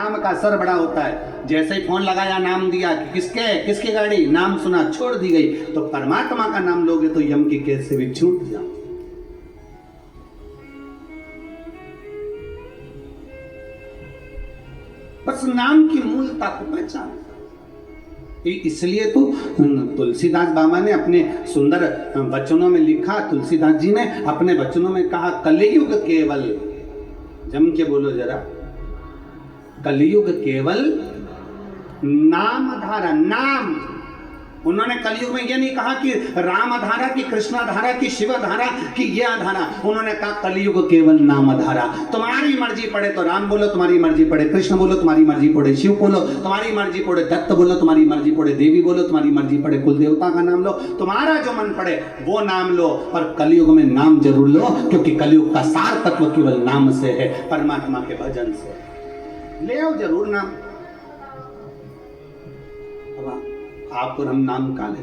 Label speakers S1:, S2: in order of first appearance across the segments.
S1: नाम का असर बड़ा होता है। जैसे ही फोन लगाया, नाम दिया कि किसकी गाड़ी, नाम सुना, छोड़ दी गई। तो परमात्मा का नाम लोगे तो यम की कैद से भी छूट जाओ। बस नाम की मूलता को पहचान। इसलिए तो तुलसीदास बाबा ने अपने सुंदर वचनों में लिखा, तुलसीदास जी ने अपने वचनों में कहा, कलयुग केवल, जम के बोलो जरा, कलयुग केवल नाम धारा। नाम, उन्होंने कलयुग में यह नहीं कहा कि राम धारा की, कृष्ण धारा की, शिव धारा की, यह धारा। उन्होंने कहा कलयुग केवल नाम धारा। तुम्हारी मर्जी पड़े तो राम बोलो, तुम्हारी मर्जी पड़े कृष्ण बोलो, तुम्हारी मर्जी पड़े शिव बोलो, तुम्हारी मर्जी पड़े दत्त बोलो, तुम्हारी मर्जी पड़े देवी बोलो, तुम्हारी मर्जी पड़े कुल देवता का नाम लो, तुम्हारा जो मन पड़े वो नाम लो। पर कलयुग में नाम जरूर लो, क्योंकि कलयुग का सार तत्व केवल नाम से है, परमात्मा के भजन से। ले आओ जरूर नाम। आप और हम नाम का लेते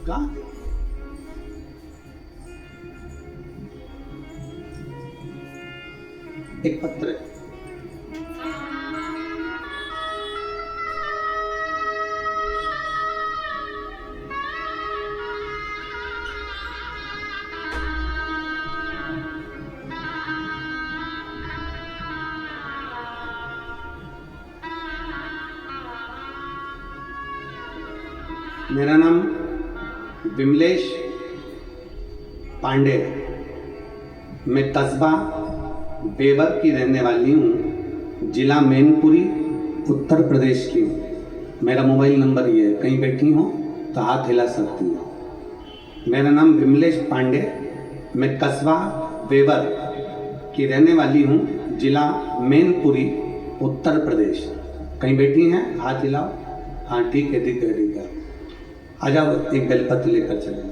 S1: का? एक पत्र है, मेरा नाम विमलेश पांडे है। मैं कस्बा बेवर की रहने वाली हूँ, जिला मैनपुरी, उत्तर प्रदेश की हूँ। मेरा मोबाइल नंबर ये है, कहीं बैठी हो तो हाथ हिला सकती हो। मेरा नाम विमलेश पांडे, मैं कस्बा बेवर की रहने वाली हूँ, जिला मैनपुरी, उत्तर प्रदेश। कहीं बैठी हैं, हाथ हिलाओ। हाँ ठीक है, ठीक है, ठीक है। आ जाओ, एक बेलपत्र लेकर चले।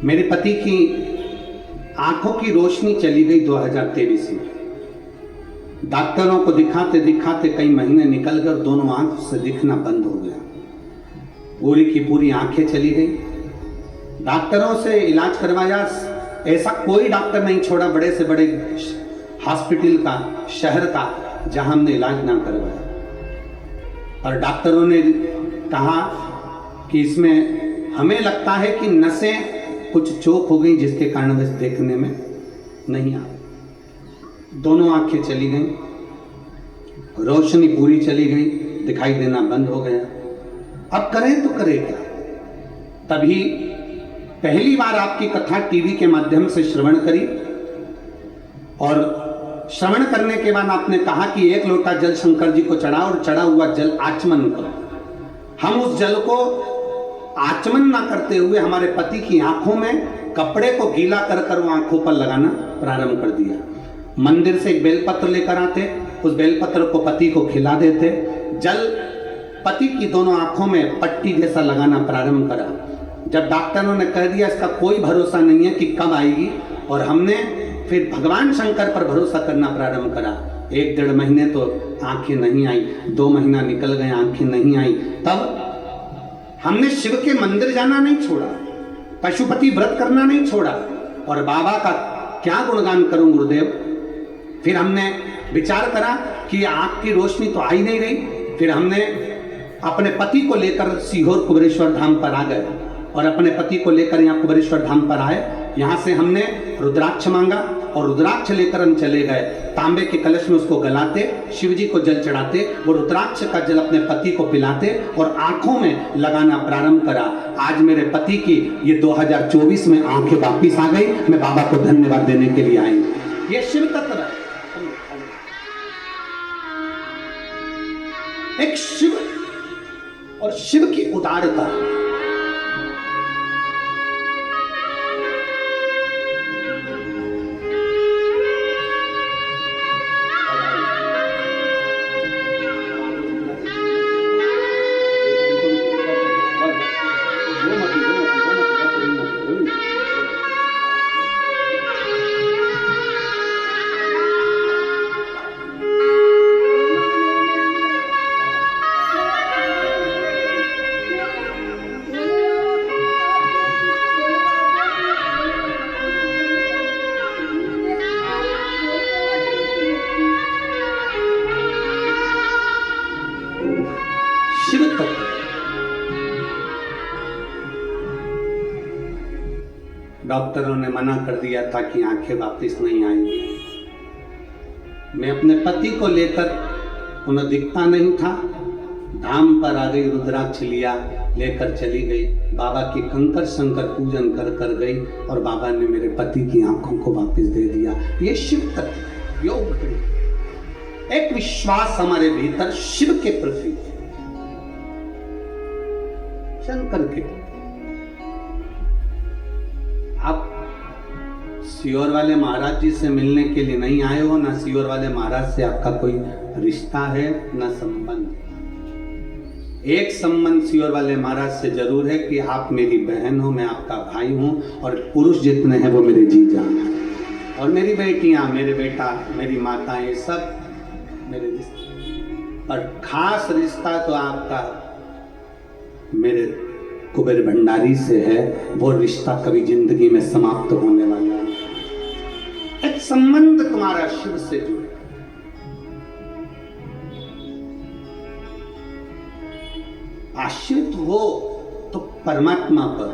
S1: मेरे पति की आंखों की रोशनी चली गई 2023 में। डॉक्टरों को दिखाते दिखाते कई महीने निकल गए और दोनों आंख से दिखना बंद हो गया। पूरी की पूरी आंखें चली गई। डॉक्टरों से इलाज करवाया, ऐसा कोई डॉक्टर नहीं छोड़ा बड़े से बड़े हॉस्पिटल का, शहर का, जहां हमने इलाज ना करवाया। और डॉक्टरों ने कहा कि इसमें हमें लगता है कि नसें कुछ चोक हो गई, जिसके कारण बस देखने में नहीं आ रही। दोनों आंखें चली गई, रोशनी पूरी चली गई, दिखाई देना बंद हो गया। अब करें तो करें क्या? तभी पहली बार आपकी कथा टीवी के माध्यम से श्रवण करी, और श्रवण करने के बाद आपने कहा कि 1 लोटा जल शंकर जी को चढ़ाओ और चढ़ा हुआ जल आचमन करो। हम उस जल को आचमन ना करते हुए हमारे पति की आंखों में कपड़े को गीला कर कर वो आंखों पर लगाना प्रारंभ कर दिया। मंदिर से एक बेलपत्र लेकर आते, उस बेलपत्र को पति को खिला देते, जल पति की दोनों आंखों में पट्टी जैसा लगाना प्रारंभ करा। जब डॉक्टरों ने कह दिया इसका कोई भरोसा नहीं है कि कब आएगी, और हमने फिर भगवान शंकर पर भरोसा करना प्रारंभ करा। 1-1.5 महीने तो आंखें नहीं आई, 2 महीना निकल गए, आंखें नहीं आई। तब हमने शिव के मंदिर जाना नहीं छोड़ा, पशुपति व्रत करना नहीं छोड़ा, और बाबा का क्या गुणगान करूं गुरुदेव। फिर हमने विचार करा कि आंख की रोशनी तो आ ही नहीं रही। फिर हमने अपने पति को लेकर सीहोर कुबेरेश्वर धाम पर आ गए, और अपने पति को लेकर यहाँ कुबेरेश्वर धाम पर आए। यहाँ से हमने रुद्राक्ष मांगा, और रुद्राक्ष लेकर हम चले गए। तांबे के कलश में उसको गलाते, शिव जी को जल चढ़ाते, वो रुद्राक्ष का जल अपने पति को पिलाते और आंखों में लगाना प्रारंभ करा। आज मेरे पति की ये 2024 में आंखें वापिस आ गई। मैं बाबा को धन्यवाद देने के लिए आई। ये शिव तत्व है, एक शिव और शिव की उदारता। डॉक्टरों ने मना कर दिया था कि आंखें वापस नहीं आएंगी। मैं अपने पति को लेकर, उन्हें दिखता नहीं था, धाम पर आ गई, रुद्राक्ष लिया, लेकर चली गई, बाबा की कंकर शंकर पूजन कर कर गई और बाबा ने मेरे पति की आंखों को वापस दे दिया। ये शिव तत्व, योग है, एक विश्वास हमारे भीतर शिव के प्रति, शंकर के। आप सियोर वाले महाराज जी से मिलने के लिए नहीं आए हो, ना सियोर वाले महाराज से आपका कोई रिश्ता है, ना संबंध। एक संबंध सियोर वाले महाराज से जरूर है कि आप मेरी बहन हो, मैं आपका भाई हूं, और पुरुष जितने हैं वो मेरे जीजा हैं, और मेरी बेटियां, मेरे बेटा, मेरी माताएं, सब मेरे रिश्ते। और खास रिश्ता तो आपका मेरे कुबेर भंडारी से है, वो रिश्ता कभी जिंदगी में समाप्त होने वाला है। एक संबंध तुम्हारा शिव से जुड़ा, आश्रित हो तो परमात्मा पर,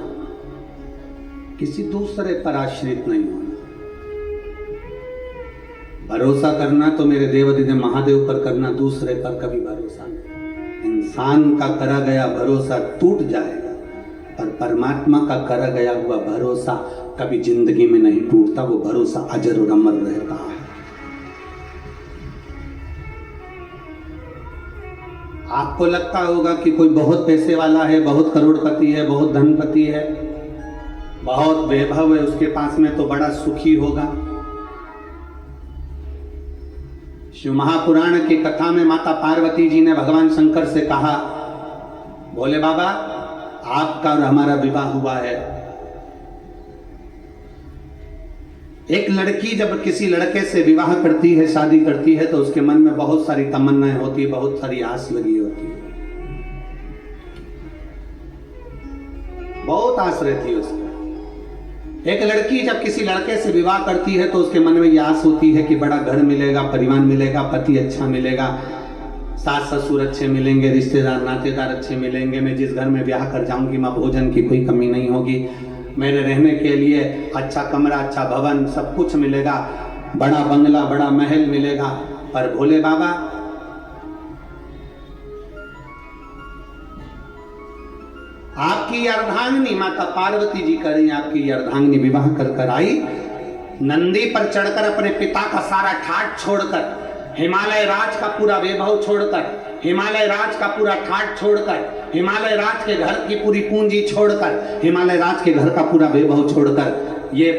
S1: किसी दूसरे पर आश्रित नहीं होना। भरोसा करना तो मेरे देवदिदेव महादेव पर करना, दूसरे पर कभी भरोसा नहीं। इंसान का करा गया भरोसा टूट जाएगा, पर परमात्मा का करा गया हुआ भरोसा कभी जिंदगी में नहीं टूटता, वो भरोसा अजर और अमर रहता है। आपको लगता होगा कि कोई बहुत पैसे वाला है, बहुत करोड़पति है, बहुत धनपति है, बहुत वैभव है उसके पास में, तो बड़ा सुखी होगा। शिव महापुराण की कथा में माता पार्वती जी ने भगवान शंकर से कहा, भोले बाबा आपका और हमारा विवाह हुआ है। एक लड़की जब किसी लड़के से विवाह करती है, शादी करती है, तो उसके मन में बहुत सारी तमन्नाएं होती है, बहुत सारी आस लगी होती है, बहुत आस रहती है उसकी। एक लड़की जब किसी लड़के से विवाह करती है तो उसके मन में यह आस होती है कि बड़ा घर मिलेगा, परिवार मिलेगा, पति अच्छा मिलेगा, सास ससुर अच्छे मिलेंगे, रिश्तेदार नातेदार अच्छे मिलेंगे, मैं जिस घर में ब्याह कर जाऊंगी मां भोजन की कोई कमी नहीं होगी, मेरे रहने के लिए अच्छा कमरा, अच्छा भवन, सब कुछ मिलेगा, बड़ा बंगला, बड़ा महल मिलेगा। पर भोले बाबा आपकी अर्धांगिनी माता पार्वती जी करें, आपकी अर्धांगिनी विवाह कर कर आई, नंदी पर चढ़कर अपने पिता का सारा ठाट छोड़कर, हिमालय राज का पूरा वैभव छोड़कर, हिमालय राज का पूरा ठाट छोड़कर, हिमालय राज के घर की पूरी पूंजी छोड़कर, हिमालय राज के घर का पूरा वैभव छोड़कर, ये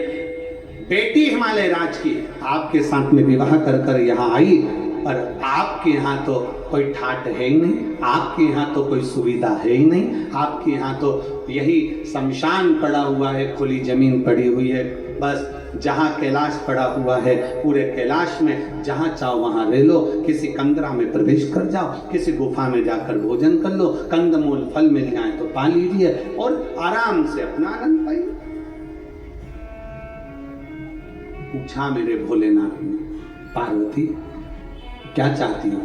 S1: बेटी हिमालय राज की आपके साथ में विवाह कर कर यहाँ आई। पर आपके यहाँ तो कोई ठाट है ही नहीं, आपके यहाँ तो कोई सुविधा है ही नहीं, आपके यहाँ तो यही शमशान पड़ा हुआ है, खुली जमीन पड़ी हुई है, बस जहाँ कैलाश पड़ा हुआ है, पूरे कैलाश में जहाँ चाहो वहाँ रह लो, किसी कंदरा में प्रवेश कर जाओ, किसी गुफा में जाकर भोजन कर लो, कंदमूल फल मिल जाए तो पा लीजिए और आराम से अपना आनंद पाइए। पूछा मेरे भोलेनाथ ने, पार्वती क्या चाहती हो,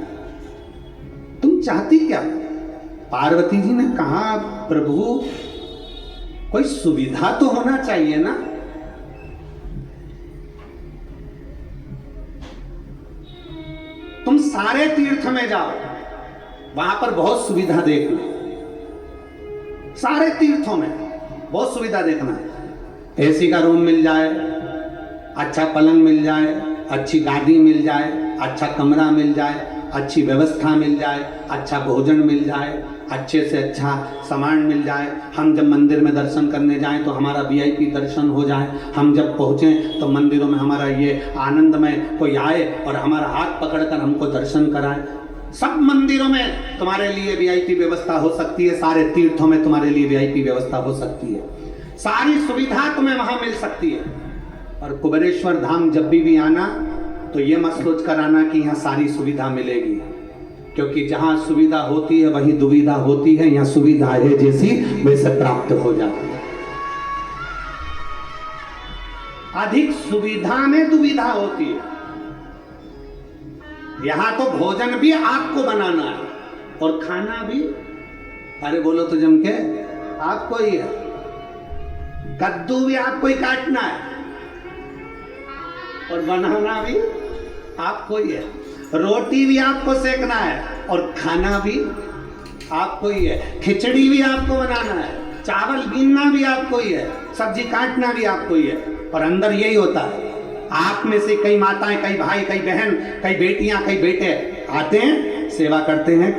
S1: तुम चाहती क्या? पार्वती जी ने कहा, प्रभु कोई सुविधा तो होना चाहिए ना। तुम सारे तीर्थ में जाओ, वहां पर बहुत सुविधा देखना, सारे तीर्थों में बहुत सुविधा देखना, एसी का रूम मिल जाए, अच्छा पलंग मिल जाए, अच्छी गादी मिल जाए, अच्छा कमरा मिल जाए, अच्छी व्यवस्था मिल जाए, अच्छा भोजन मिल जाए, अच्छे से अच्छा सामान मिल जाए, हम जब मंदिर में दर्शन करने जाएं तो हमारा वीआईपी दर्शन हो जाए, हम जब पहुँचें तो मंदिरों में हमारा ये आनंदमय कोई आए और हमारा हाथ पकड़कर हमको दर्शन कराए। सब मंदिरों में तुम्हारे लिए वीआईपी व्यवस्था हो सकती है, सारे तीर्थों में तुम्हारे लिए वीआईपी व्यवस्था हो सकती है, सारी सुविधा तुम्हें वहाँ मिल सकती है। और कुबेरेश्वर धाम जब भी आना तो ये मत सोच कर आना कि यहाँ सारी सुविधा मिलेगी, क्योंकि जहाँ सुविधा होती है वही दुविधा होती है, यहाँ सुविधा है जैसी वैसे प्राप्त हो जाती है। अधिक सुविधा में दुविधा होती है। यहाँ तो भोजन भी आपको बनाना है और खाना भी, अरे बोलो तो जम के, आपको ही है। कद्दू भी आपको ही काटना है और बनाना भी आपको ही है, रोटी भी आपको सेकना है और खाना भी आपको ही है, खिचड़ी भी आपको बनाना है, चावल बीनना भी आपको ही है, सब्जी काटना भी आपको ही है। और अंदर यही होता है, आप में से कई माताएं, कई भाई, कई बहन, कई बेटियां, कई बेटे आते हैं, सेवा करते हैं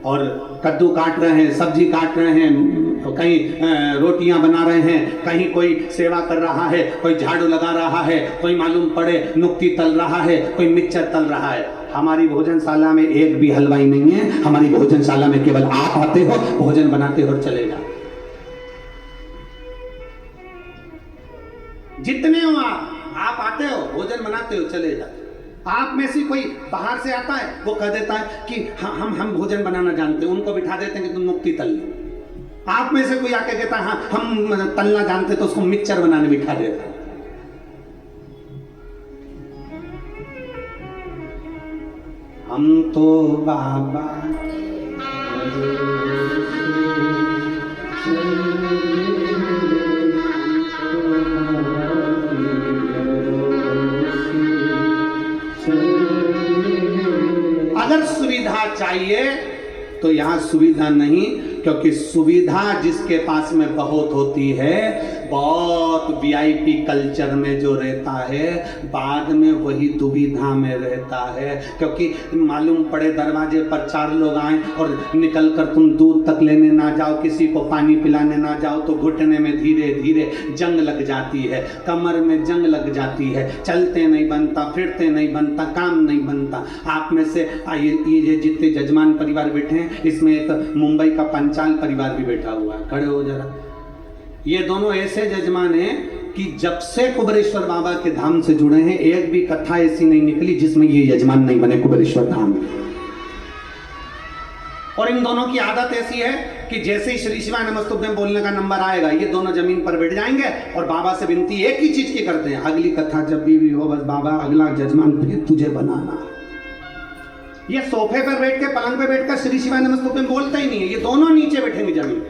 S1: और कद्दू काट रहे हैं, सब्जी काट रहे हैं, तो कहीं रोटियां बना रहे हैं, कहीं कोई सेवा कर रहा है, कोई झाड़ू लगा रहा है, कोई मालूम पड़े नुक्ती तल रहा है, कोई मिक्सचर तल रहा है। हमारी भोजनशाला में एक भी हलवाई नहीं है, हमारी भोजनशाला में केवल आप आते हो, भोजन बनाते हो और चले जाओ। जितने हो आप आते हो, भोजन बनाते हो, चले जाते। आप में से कोई बाहर से आता है, वो कह देता है कि हम भोजन बनाना जानते हैं, उनको बिठा देते हैं कि तुम नुक्ती तल लो। आप में से कोई आके कहता है हाँ हम तलना जानते, तो उसको मिक्सचर बनाने बिठा देता है। हम तो बाबा अगर सुविधा चाहिए तो यहाँ सुविधा नहीं, क्योंकि सुविधा जिसके पास में बहुत होती है, बहुत वीआईपी कल्चर में जो रहता है, बाद में वही दुविधा में रहता है। क्योंकि मालूम पड़े दरवाजे पर 4 लोग आए और निकल कर तुम दूध तक लेने ना जाओ, किसी को पानी पिलाने ना जाओ, तो घुटने में धीरे धीरे जंग लग जाती है, कमर में जंग लग जाती है, चलते नहीं बनता, फिरते नहीं बनता, काम नहीं बनता। आप में से ये जितने जजमान परिवार बैठे हैं, इसमें एक मुंबई का पंचाल परिवार भी बैठा हुआ है, खड़े हो जरा। ये दोनों ऐसे जजमान हैं कि जब से कुबेरेश्वर बाबा के धाम से जुड़े हैं, एक भी कथा ऐसी नहीं निकली जिसमें ये यजमान नहीं बने कुबेरेश्वर धाम। और इन दोनों की आदत ऐसी है कि जैसे ही श्री शिवाय नमस्तुभ्यं बोलने का नंबर आएगा, ये दोनों जमीन पर बैठ जाएंगे और बाबा से विनती एक ही चीज की करते हैं, अगली कथा जब भी हो, बस बाबा अगला जजमान फिर तुझे बनाना। ये सोफे पर बैठ के, पलंग पे बैठकर श्री शिवाय नमस्तुभ्यं बोलता ही नहीं है, ये दोनों नीचे बैठेंगे जमीन,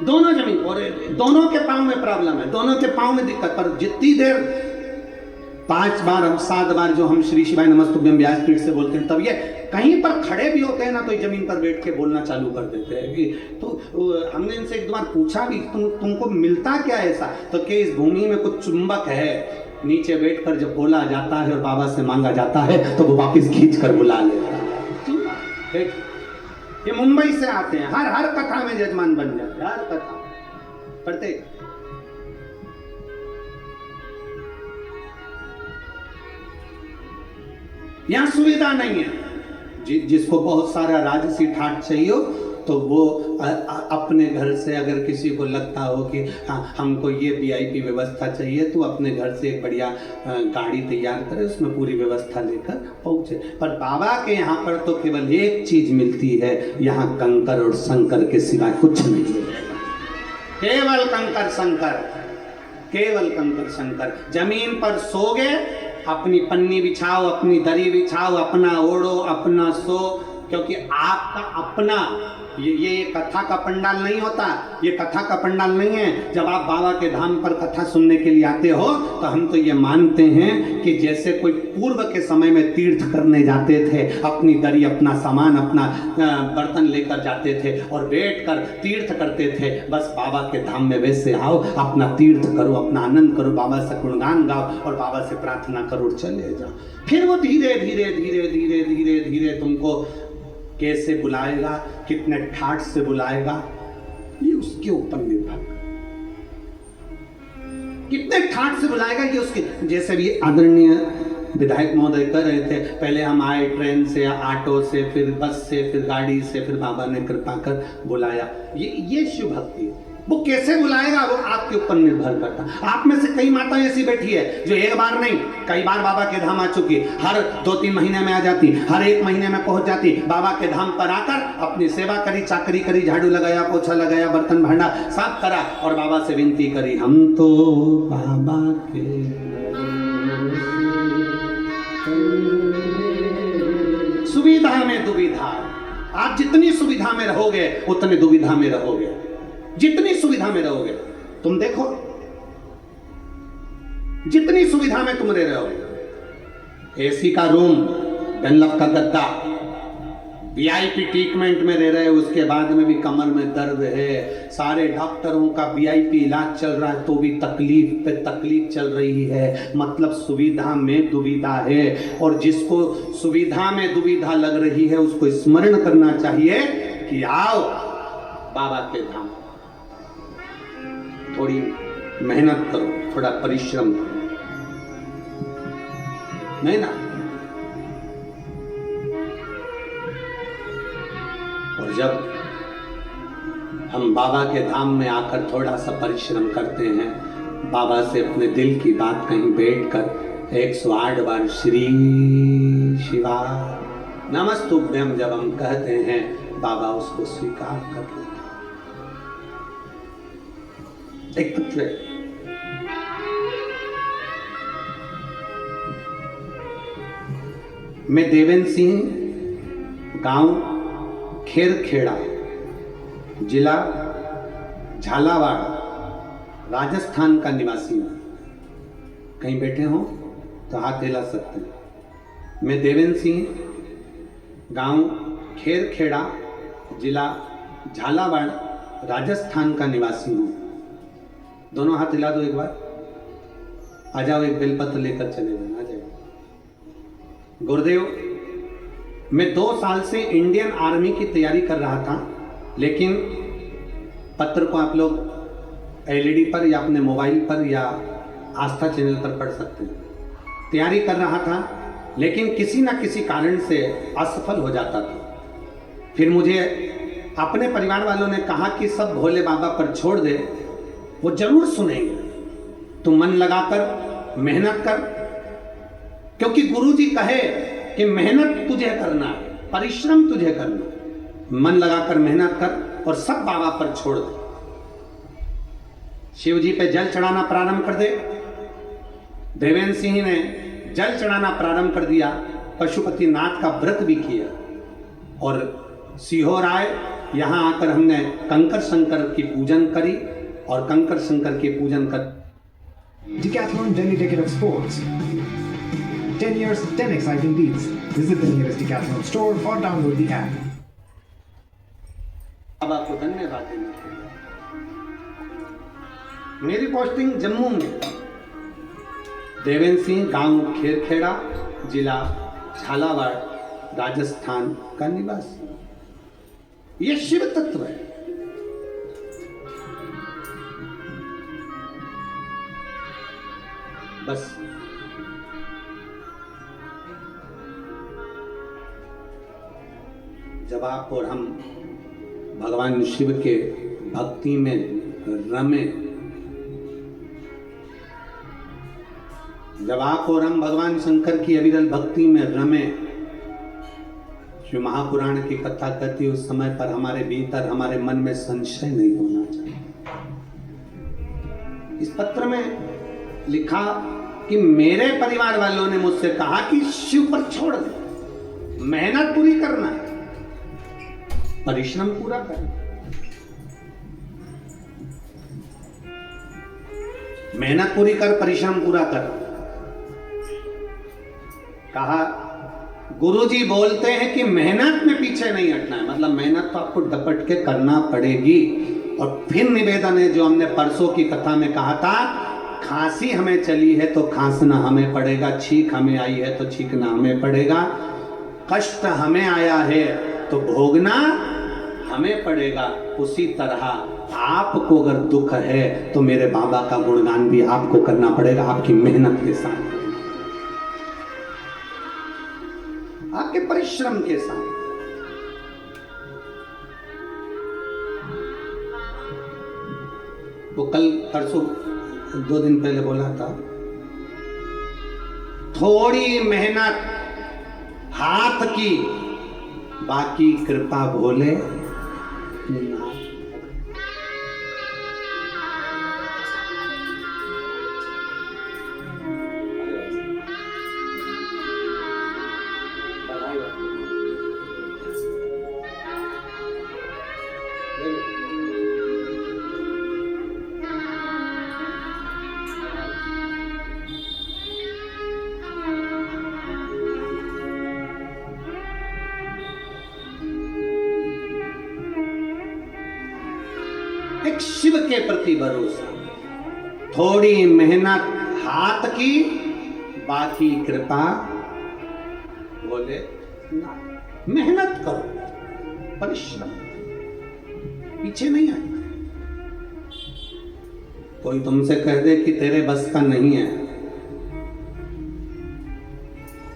S1: दोनों जमीन। और दोनों के पांव में प्रॉब्लम है, दोनों के पांव में दिक्कत। पर जितनी देर 5 बार, 7 बार जो हम श्री शिवाय नमस्तुभ्यं व्यासपीठ से बोलते हैं, तब ये कहीं पर खड़े भी होते हैं ना, तो जमीन पर बैठ के बोलना चालू कर देते हैं। तो हमने इनसे एक दो बार पूछा भी, तुमको मिलता क्या ऐसा? तो कि इस भूमि में कुछ चुंबक है, नीचे बैठकर जब बोला जाता है और बाबा से मांगा जाता है तो वो वापस खींच कर बुला लेता है। ये मुंबई से आते हैं, हर कथा में जजमान बन जाते हैं, हर कथा पढ़ते। यहां सुविधा नहीं है। जिसको बहुत सारा राजसी ठाट चाहिए हो, तो वो अपने घर से, अगर किसी को लगता हो कि हाँ हमको ये वीआईपी व्यवस्था चाहिए, तो अपने घर से एक बढ़िया गाड़ी तैयार करे, उसमें पूरी व्यवस्था लेकर पहुँचे। पर बाबा के यहाँ पर तो केवल एक चीज मिलती है, यहाँ कंकर और शंकर के सिवा कुछ नहीं मिलेगा। केवल कंकर शंकर, केवल कंकर शंकर। जमीन पर सोगे, अपनी पन्नी बिछाओ, अपनी दरी बिछाओ, अपना ओढ़ो, अपना सो, क्योंकि आपका अपना ये कथा का पंडाल नहीं होता, ये कथा का पंडाल नहीं है। जब आप बाबा के धाम पर कथा सुनने के लिए आते हो, तो हम तो ये मानते हैं कि जैसे कोई पूर्व के समय में तीर्थ करने जाते थे, अपनी दरी, अपना सामान, अपना बर्तन लेकर जाते थे और बैठकर तीर्थ करते थे, बस बाबा के धाम में वैसे आओ, अपना तीर्थ करो, अपना आनंद करो, बाबा से गुणगान गाओ और बाबा से प्रार्थना करो और चले जाओ। फिर वो धीरे धीरे धीरे धीरे धीरे धीरे तुमको कैसे बुलाएगा, कितने ठाठ से बुलाएगा, ये उसके ऊपर निर्भर। कितने ठाठ से बुलाएगा ये उसके, जैसे भी आदरणीय विधायक महोदय कर रहे थे, पहले हम आए ट्रेन से, ऑटो से, फिर बस से, फिर गाड़ी से, फिर बाबा ने कृपा कर बुलाया। ये शिव भक्ति है। वो कैसे बुलाएगा वो आपके ऊपर निर्भर करता। आप में से कई माताएं ऐसी बैठी है जो एक बार नहीं कई बार बाबा के धाम आ चुकी, हर 2-3 महीने में आ जाती, हर 1 महीने में पहुंच जाती, बाबा के धाम पर आकर अपनी सेवा करी, चाकरी करी, झाड़ू लगाया, पोछा लगाया, बर्तन भांडा साफ करा और बाबा से विनती करी, हम तो बाबा के। सुविधा में दुविधा। आप जितनी सुविधा में रहोगे उतने दुविधा में रहोगे, जितनी सुविधा में रहोगे। तुम देखो जितनी सुविधा में तुम रह रहे हो, एसी का रूम, डनलप का गद्दा, वीआईपी ट्रीटमेंट में रह रहे हो, उसके बाद में भी कमर में दर्द है, सारे डॉक्टरों का वीआईपी इलाज चल रहा है तो भी तकलीफ पे तकलीफ चल रही है, मतलब सुविधा में दुविधा है। और जिसको सुविधा में दुविधा लग रही है उसको स्मरण करना चाहिए कि आओ बाबा के धाम, थोड़ी मेहनत करो, थोड़ा परिश्रम करो, नहीं ना। और जब हम बाबा के धाम में आकर थोड़ा सा परिश्रम करते हैं, बाबा से अपने दिल की बात कहीं बैठकर 108 बार श्री शिवा नमस्तुभ्यम जब हम कहते हैं, बाबा उसको स्वीकार कर लेते। एक पत्र है, मैं देवेंद्र सिंह, गांव खेरखेड़ा, जिला झालावाड़, राजस्थान का निवासी हूं। कहीं बैठे हो तो हाथ हिला सकते हैं। मैं देवेंद्र सिंह, गांव खेरखेड़ा, जिला झालावाड़, राजस्थान का निवासी हूं। दोनों हाथ हिला दो एक बार। आ जाओ, एक बेलपत्र लेकर चले जाओ, आ जाओ। गुरुदेव, मैं 2 साल से इंडियन आर्मी की तैयारी कर रहा था, लेकिन पत्र को आप लोग एलईडी पर या अपने मोबाइल पर या आस्था चैनल पर पढ़ सकते हैं। तैयारी कर रहा था लेकिन किसी न किसी कारण से असफल हो जाता था। फिर मुझे अपने परिवार वालों ने कहा कि सब भोले बाबा पर छोड़ दे, वो जरूर सुनेंगे, तुम मन लगाकर मेहनत कर, क्योंकि गुरुजी कहे कि मेहनत तुझे करना है, परिश्रम तुझे करना है, मन लगाकर मेहनत कर और सब बाबा पर छोड़ दे। शिव जी पे जल चढ़ाना प्रारंभ कर दे। देवेंद्र सिंह ने जल चढ़ाना प्रारंभ कर दिया, पशुपति नाथ का व्रत भी किया और सीहोर आए। यहां आकर हमने कंकर शंकर की पूजन करी और कंकर शंकर की पूजन कर
S2: Decathlon Delhi Decade of Sports. 10 years, 10 exciting beats. Visit the nearest Decathlon store or download the app.
S1: बाबा को धन्यवाद देना। मेरी पोस्टिंग जम्मू में, देवेंद्र सिंह, गांव खेरखेड़ा, जिला झालावाड़, राजस्थान का निवासी। ये शिव तत्व है। बस जब आप और हम भगवान शिव के भक्ति में रमे, जब आप और हम भगवान शंकर की अविरल भक्ति में रमे, शिव महापुराण की कथा कहती है उस समय पर हमारे भीतर, हमारे मन में संशय नहीं होना चाहिए। इस पत्र में लिखा कि मेरे परिवार वालों ने मुझसे कहा कि शिव पर छोड़ दे, मेहनत पूरी करना है, परिश्रम पूरा करना, मेहनत पूरी कर, परिश्रम पूरा कर। कहा गुरुजी बोलते हैं कि मेहनत में पीछे नहीं हटना है, मतलब मेहनत तो आपको डपट के करना पड़ेगी। और फिर निवेदन है जो हमने परसों की कथा में कहा था, खांसी हमें चली है तो खांसना हमें पड़ेगा, छींक हमें आई है तो छींकना हमें पड़ेगा, कष्ट हमें आया है तो भोगना हमें पड़ेगा। उसी तरह आपको अगर दुख है तो मेरे बाबा का गुणगान भी आपको करना पड़ेगा, आपकी मेहनत के साथ, आपके परिश्रम के साथ। वो कल परसों 2 दिन पहले बोला था, थोड़ी मेहनत हाथ की, बाकी कृपा भोले शिव के प्रति भरोसा, थोड़ी मेहनत हाथ की, बाकी कृपा बोले ना। मेहनत करो, परिश्रम, पीछे नहीं आना। कोई तुमसे कह दे कि तेरे बस का नहीं है,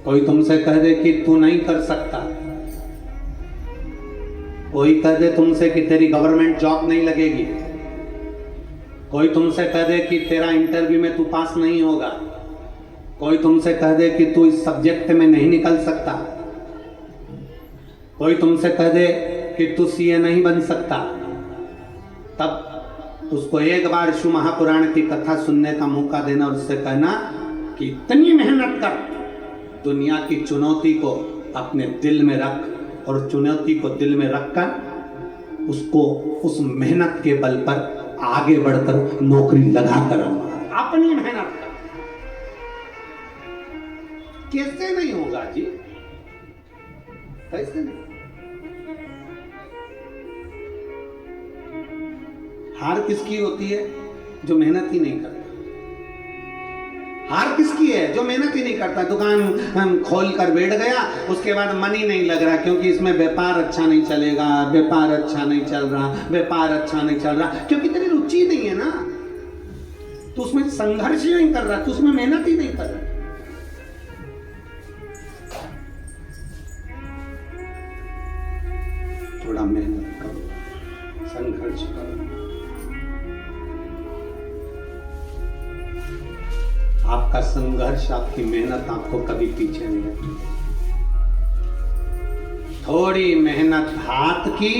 S1: कोई तुमसे कह दे कि तू नहीं कर सकता, कोई कह दे तुमसे कि तेरी गवर्नमेंट जॉब नहीं लगेगी, कोई तुमसे कह दे कि तेरा इंटरव्यू में तू पास नहीं होगा, कोई तुमसे कह दे कि तू इस सब्जेक्ट में नहीं निकल सकता, कोई तुमसे कह दे कि तू सीए नहीं बन सकता, तब उसको एक बार शिव महापुराण की कथा सुनने का मौका देना और उससे कहना कि इतनी मेहनत कर, दुनिया की चुनौती को अपने दिल में रख और चुनौती को दिल में रखकर उसको उस मेहनत के बल पर आगे बढ़कर नौकरी लगा कर अपनी मेहनत कर। कैसे नहीं होगा जी, कैसे नहीं? हार किसकी होती है? जो मेहनत ही नहीं करता। हार किसकी है? जो मेहनत ही नहीं करता। दुकान खोल कर बैठ गया, उसके बाद मन ही नहीं लग रहा क्योंकि इसमें व्यापार अच्छा नहीं चलेगा, व्यापार अच्छा नहीं चल रहा, व्यापार अच्छा नहीं चल रहा, क्योंकि तेरी रुचि नहीं है ना, तो उसमें संघर्ष ही नहीं कर रहा, तो उसमें मेहनत ही नहीं कर रहा। थोड़ा मेहनत करो, संघर्ष करो। आपका संघर्ष, आपकी मेहनत आपको कभी पीछे नहीं हटेगी। थोड़ी मेहनत हाथ की,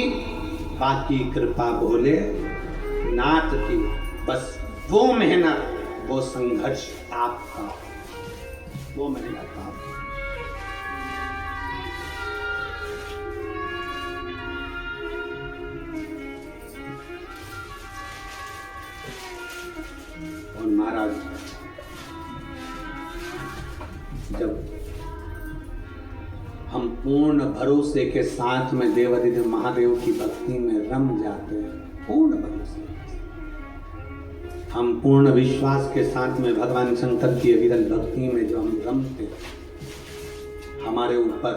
S1: बाकी कृपा भोले नाथ की। बस वो मेहनत, वो संघर्ष आपका, वो मेहनत आपकी। और महाराज जब हम पूर्ण भरोसे के साथ में देवाधिदेव महादेव की भक्ति में रम जाते हैं, पूर्ण भरोसे, हम पूर्ण विश्वास के साथ में भगवान शंकर की अविरल भक्ति में जो हम रमते हैं, हमारे ऊपर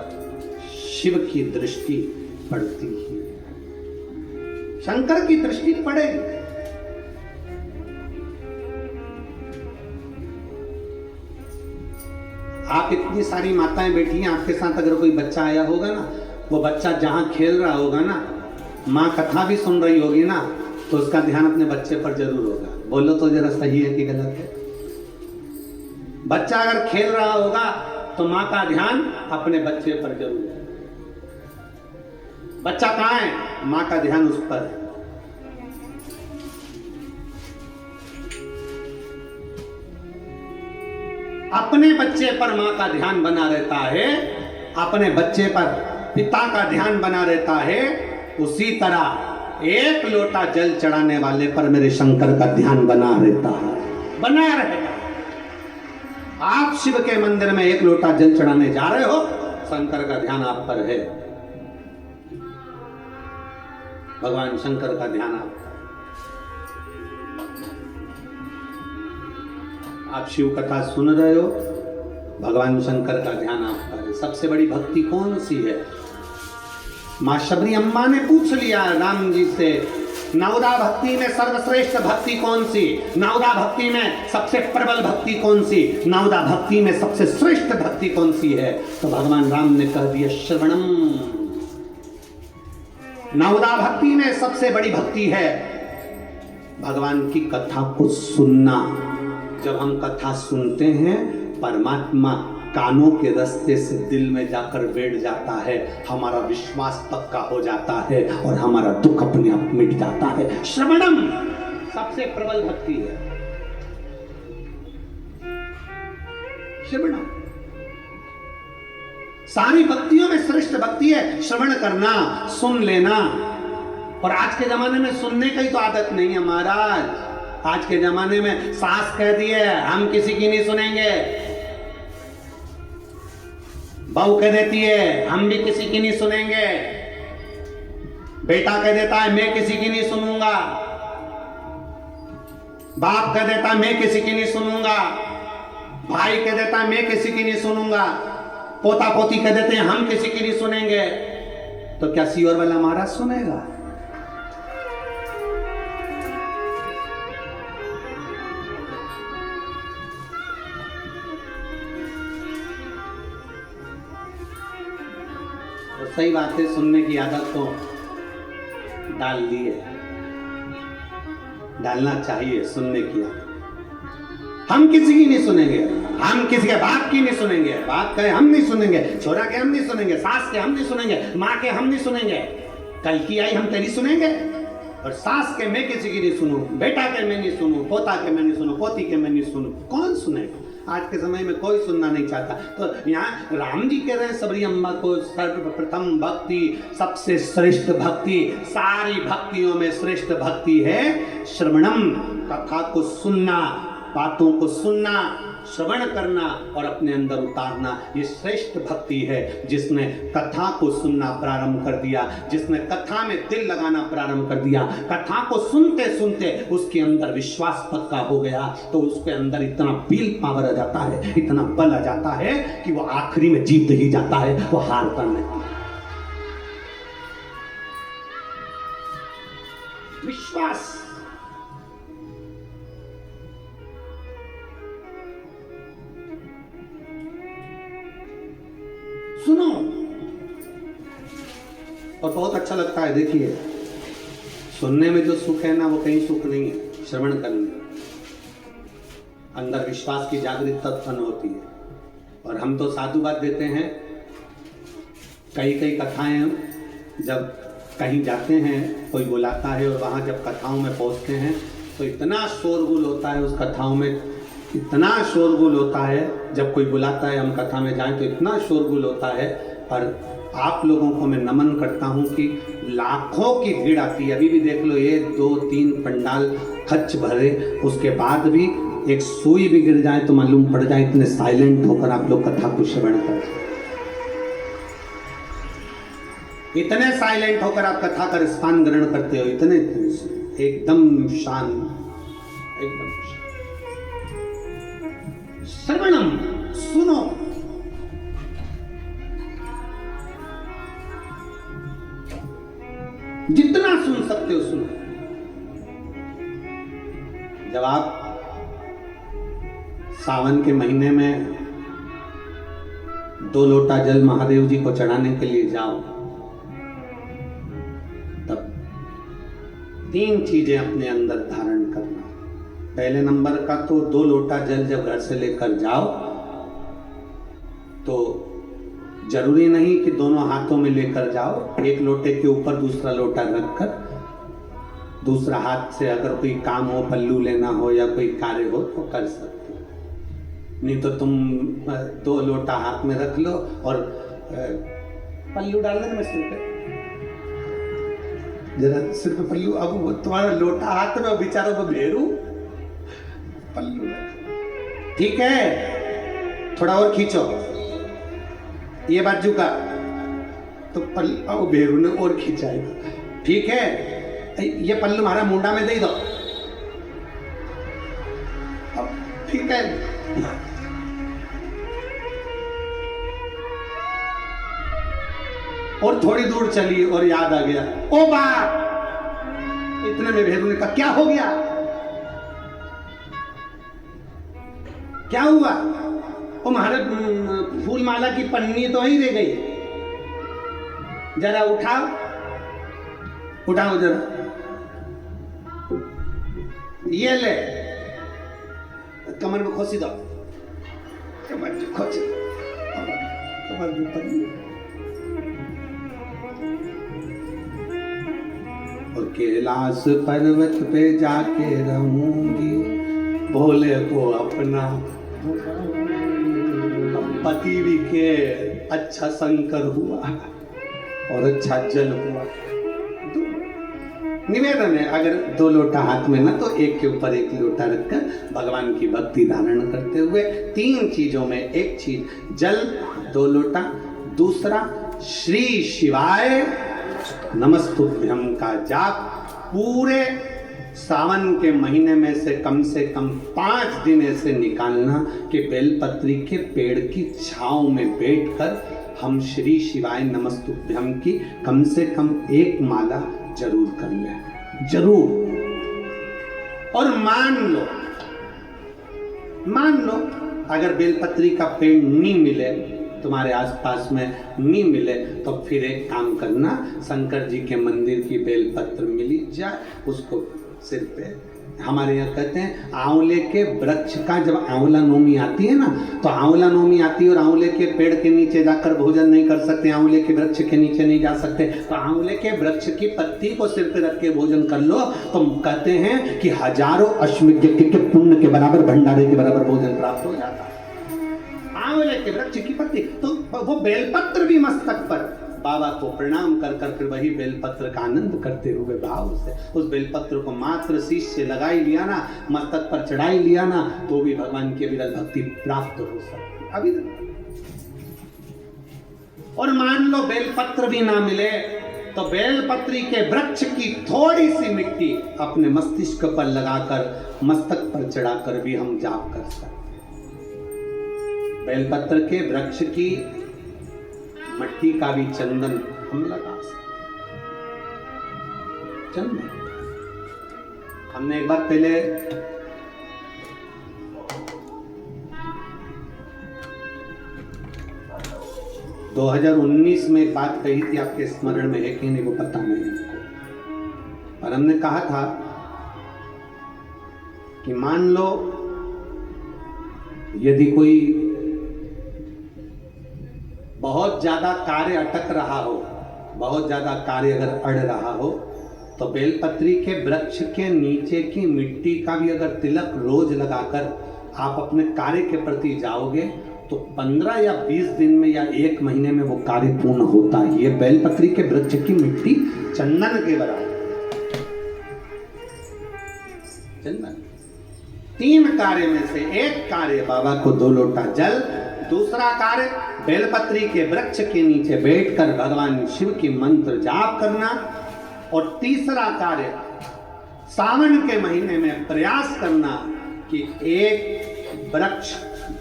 S1: शिव की दृष्टि पड़ती ही है, शंकर की दृष्टि पड़ेगी। आप इतनी सारी माताएं बैठी हैं, आपके साथ अगर कोई बच्चा आया होगा ना, वो बच्चा जहां खेल रहा होगा ना, माँ कथा भी सुन रही होगी ना, तो उसका ध्यान अपने बच्चे पर जरूर होगा। बोलो तो जरा सही है कि गलत है? बच्चा अगर खेल रहा होगा तो माँ का ध्यान अपने बच्चे पर जरूर है। बच्चा कहाँ है? माँ का ध्यान उस पर है। अपने बच्चे पर मां का ध्यान बना रहता है, अपने बच्चे पर पिता का ध्यान बना रहता है, उसी तरह एक लोटा जल चढ़ाने वाले पर मेरे शंकर का ध्यान बना रहता है, बना रहेगा। आप शिव के मंदिर में एक लोटा जल चढ़ाने जा रहे हो, शंकर का ध्यान आप पर है, भगवान शंकर का ध्यान आप पर। आप शिव कथा सुन रहे हो, भगवान शंकर का ध्यान आप पर है। सबसे बड़ी भक्ति कौन सी है? मां शबरी अम्मा ने पूछ लिया राम जी से, नवदा भक्ति में सर्वश्रेष्ठ भक्ति कौन सी? नवदा भक्ति में सबसे प्रबल भक्ति कौन सी? नवदा भक्ति में सबसे श्रेष्ठ भक्ति कौन सी है? तो भगवान राम ने कह दिया श्रवणम। नवदा भक्ति में सबसे बड़ी भक्ति है भगवान की कथा को सुनना। जब हम कथा सुनते हैं, परमात्मा कानों के रास्ते से दिल में जाकर बैठ जाता है, हमारा विश्वास पक्का हो जाता है और हमारा दुख अपने आप मिट जाता है। श्रवणम सबसे प्रबल भक्ति है, श्रवणम सारी भक्तियों में श्रेष्ठ भक्ति है। श्रवण करना, सुन लेना। और आज के जमाने में सुनने की तो आदत नहीं है महाराज। आज के जमाने में सास कह दी है हम किसी की नहीं सुनेंगे, बहू कह देती है हम भी किसी की नहीं सुनेंगे, बेटा कह देता है मैं किसी की नहीं सुनूंगा, बाप कह देता मैं किसी की नहीं सुनूंगा, भाई कह देता है मैं किसी की नहीं सुनूंगा, पोता पोती कह देते हैं हम किसी की नहीं सुनेंगे, तो क्या सीवर वाला महाराज सुनेगा? तो सही बात है, सुनने की आदत तो डाल ली है, डालना चाहिए सुनने की आदत। हम किसी की नहीं सुनेंगे, हम किसी के बाप की नहीं सुनेंगे, बाप कहे हम नहीं सुनेंगे, छोरा के हम नहीं सुनेंगे, सास के हम नहीं सुनेंगे, माँ के हम नहीं सुनेंगे, कल की आई हम तेरी सुनेंगे, और सास के मैं किसी की नहीं सुनूं, बेटा के मैं नहीं सुनूं, पोता के मैं नहीं सुनूं, पोती के मैं नहीं सुनूं, कौन सुनेगा? आज के समय में कोई सुनना नहीं चाहता। तो यहाँ राम जी कह रहे हैं सबरी अम्मा को सर्वप्रथम भक्ति, सबसे श्रेष्ठ भक्ति, सारी भक्तियों में श्रेष्ठ भक्ति है श्रवणम, कथा को सुनना, बातों को सुनना, श्रवण करना और अपने अंदर उतारना, ये श्रेष्ठ भक्ति है। जिसने कथा को सुनना प्रारंभ कर दिया, जिसने कथा में दिल लगाना प्रारंभ कर दिया, कथा को सुनते सुनते उसके अंदर विश्वास पक्का हो गया, तो उसके अंदर इतना विल पावर आ जाता है, इतना बल आ जाता है कि वो आखिरी में जीत ही जाता है, वो हारता नहीं। विश्वास, सुनो, और बहुत अच्छा लगता है। देखिए, सुनने में जो सुख है ना, वो कहीं सुख नहीं है, श्रवण करने अंदर विश्वास की जागृतता उत्पन्न होती है। और हम तो साधुवाद देते हैं, कई कई कथाएं जब कहीं जाते हैं, कोई बुलाता है और वहाँ जब कथाओं में पहुँचते हैं तो इतना शोरगुल होता है उस कथाओं में, इतना शोरगुल होता है। जब कोई बुलाता है हम कथा में जाएं तो इतना शोरगुल होता है। पर आप लोगों को मैं नमन करता हूं कि लाखों की भीड़ आती है। अभी भी देख लो, ये 2-3 पंडाल खच भरे, उसके बाद भी एक सुई भी गिर जाए तो मालूम पड़ जाए, इतने साइलेंट होकर आप लोग कथा को श्रवण करते, इतने साइलेंट होकर आप कथा का रसपान ग्रहण करते हो, इतने एकदम शांत, एकदम श्रवणम, सुनो। जितना सुन सकते हो सुनो। जब आप सावन के महीने में 2 लोटा जल महादेव जी को चढ़ाने के लिए जाओ, तब 3 चीजें अपने अंदर धारण करना। पहले नंबर का तो 2 लोटा जल जब घर से लेकर जाओ तो जरूरी नहीं कि दोनों हाथों में लेकर जाओ, एक लोटे के ऊपर दूसरा लोटा रखकर दूसरा हाथ से अगर कोई काम हो, पल्लू लेना हो या कोई कार्य हो तो कर सकते हो। नहीं तो तुम 2 लोटा हाथ में रख लो और पल्लू डाल देना सिर पे, जरा सिर पे पल्लू। अब वो तुम्हारा लोटा हाथ में, बेचारों को भेड़ू पल्लू, ठीक है, थोड़ा और खींचो ये बाजू का, तो पल्लू भेड़ू ने और खींचाएगा, ठीक है। ये पल्लू हमारा मुंडा में दे दो, अब ठीक है। और थोड़ी दूर चली और याद आ गया, ओ बाप, इतने में भेड़ू ने कहा क्या हो गया, क्या हुआ? वो महाराज फूल माला की पन्नी तो ही रह गई, जरा उठाओ, उठाओ जरा, ये ले, कमर में खोसी दो, कमर में खोसी, कमर में पन्नी। और कैलाश पर्वत पे जाके रहूंगी, भोले को अपना पति भी के अच्छा शंकर हुआ और अच्छा जल हुआ। निवेदन है, अगर 2 लोटा हाथ में ना तो एक के ऊपर एक लोटा रखकर भगवान की भक्ति धारण करते हुए 3 चीजों में एक चीज जल, 2 लोटा, दूसरा श्री शिवाय नमस्तुभ्यम का जाप पूरे सावन के महीने में से कम 5 दिन ऐसे निकालना कि बेलपत्री के पेड़ की छांव में बैठकर हम श्री शिवाय नमस्तुभ्यम की कम से कम 1 माला जरूर कर लें, जरूर। और मान लो अगर बेलपत्री का पेड़ नहीं मिले, तुम्हारे आसपास में नहीं मिले, तो फिर एक काम करना, शंकर जी के मंदिर की बेलपत्र मिली जाए, उसको सिर पे, हमारे यहाँ कहते हैं आंवले के वृक्ष का, जब आंवला नवमी आती है ना, तो आंवला नवमी आती है और आंवले के पेड़ के नीचे जाकर भोजन नहीं कर सकते, आंवले के वृक्ष के नीचे नहीं जा सकते, तो आंवले के वृक्ष की पत्ती को सिर पे रख के भोजन कर लो, तो कहते हैं कि हजारों अश्वमेध यज्ञ के पुण्य के बराबर, भंडारे के बराबर भोजन प्राप्त हो जाता है। आंवले के वृक्ष की पत्ती, तो वो बेलपत्र भी मस्तक पर बाबा को प्रणाम कर कर फिर वही बेलपत्र का आनंद करते हुए भाव से उस बेलपत्र को मात्र शीश से लगाई लिया ना, मस्तक पर चढ़ाई लिया ना, तो भी भगवान की विरल भक्ति प्राप्त हो सकती अभी। और मान लो बेलपत्र भी ना मिले, तो बेलपत्री के वृक्ष की थोड़ी सी मिट्टी अपने मस्तिष्क पर लगाकर, मस्तक पर चढ़ाकर भी हम जाप कर सकते। बेलपत्र के वृक्ष की मट्टी का भी चंदन हम लगा सकते। चंदन हमने एक बार पहले दो 2019 में एक बात कही थी, आपके स्मरण में है कि नहीं वो पता नहीं, और हमने कहा था कि मान लो यदि कोई बहुत ज्यादा कार्य अटक रहा हो, बहुत ज्यादा कार्य अगर अड़ रहा हो, तो बेलपत्री के वृक्ष के नीचे की मिट्टी का भी अगर तिलक रोज लगाकर आप अपने कार्य के प्रति जाओगे, तो 15 या 20 दिन में या 1 महीने में वो कार्य पूर्ण होता है। ये बेलपत्री के वृक्ष की मिट्टी चंदन के बराबर। चंदन 3 कार्य में से एक कार्य बाबा को 2 लोटा जल, दूसरा कार्य बेलपत्री के वृक्ष के नीचे बैठकर भगवान शिव की मंत्र जाप करना, और तीसरा कार्य सावन के महीने में प्रयास करना कि एक वृक्ष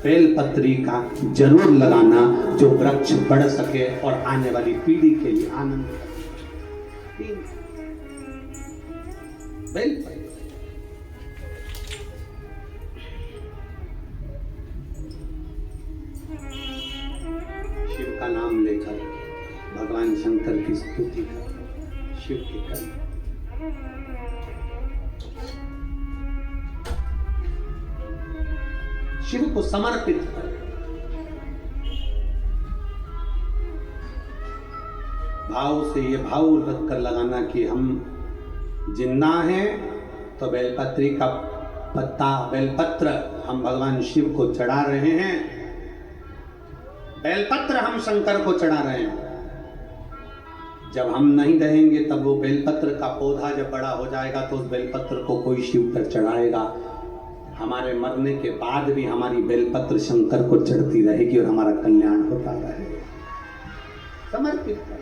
S1: बेलपत्री का जरूर लगाना, जो वृक्ष बढ़ सके और आने वाली पीढ़ी के लिए आनंद। बेलपत्री शिव का नाम लेकर भगवान शंकर की स्तुति कर, शिव की कर, शिव को समर्पित कर। भाव से ये भाव रख कर लगाना कि हम जिंदा हैं, तो बेलपत्री का पत्ता, बेलपत्र हम भगवान शिव को चढ़ा रहे हैं, बेलपत्र हम शंकर को चढ़ा रहे हैं। जब हम नहीं रहेंगे तब वो बेलपत्र का पौधा जब बड़ा हो जाएगा तो उस बेलपत्र को कोई शिव पर चढ़ाएगा। हमारे मरने के बाद भी हमारी बेलपत्र शंकर को चढ़ती रहेगी और हमारा कल्याण होता रहेगा। समर्पित कर।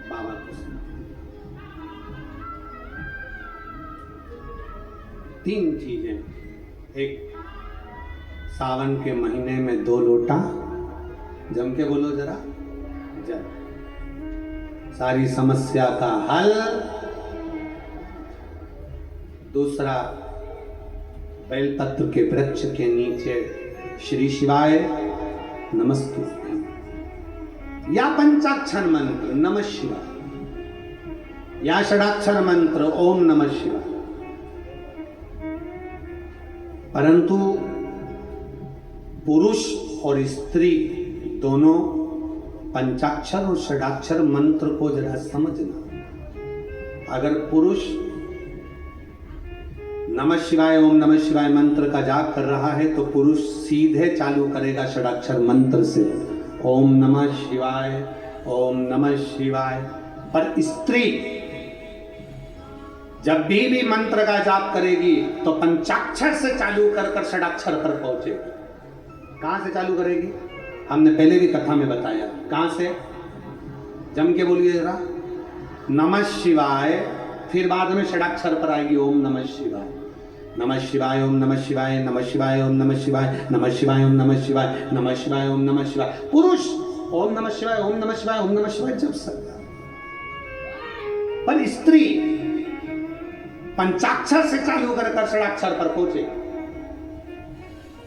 S1: बाबा को 3 चीजें, एक सावन के महीने में 2 लोटा, जम के बोलो जरा, जल, सारी समस्या का हल। दूसरा बेलपत्र के वृक्ष के नीचे श्री शिवाय नमस्तुभ्यम, या पंचाक्षर मंत्र नमः शिवाय, या षडाक्षर मंत्र ओम नमः शिवाय। परंतु पुरुष और स्त्री दोनों पंचाक्षर और षडाक्षर मंत्र को जरा समझना। अगर पुरुष नमः शिवाय ओम नमः शिवाय मंत्र का जाप कर रहा है तो पुरुष सीधे चालू करेगा षडाक्षर मंत्र से, ओम नमः शिवाय ओम नमः शिवाय। पर स्त्री जब भी मंत्र का जाप करेगी तो पंचाक्षर से चालू कर कर षडाक्षर पर पहुंचेगी। कहां से चालू करेगी? हमने पहले भी कथा में बताया। कहां से? जम के बोलिए जरा, नमः शिवाय। फिर बाद में षडाक्षर पर आएगी ओम नमः शिवाय, नमः शिवाय, ओम नमः शिवाय, नमः शिवाय, ओम नमः शिवाय, नमः शिवाय, ओम नमः शिवाय, नमः शिवाय, ओम नमः शिवाय। पुरुष ओम नमः शिवाय, ओम नमः शिवाय, ओम नमः शिवाय जप सकता, पर स्त्री पंचाक्षर से चालू कर षडाक्षर पर पहुंचे,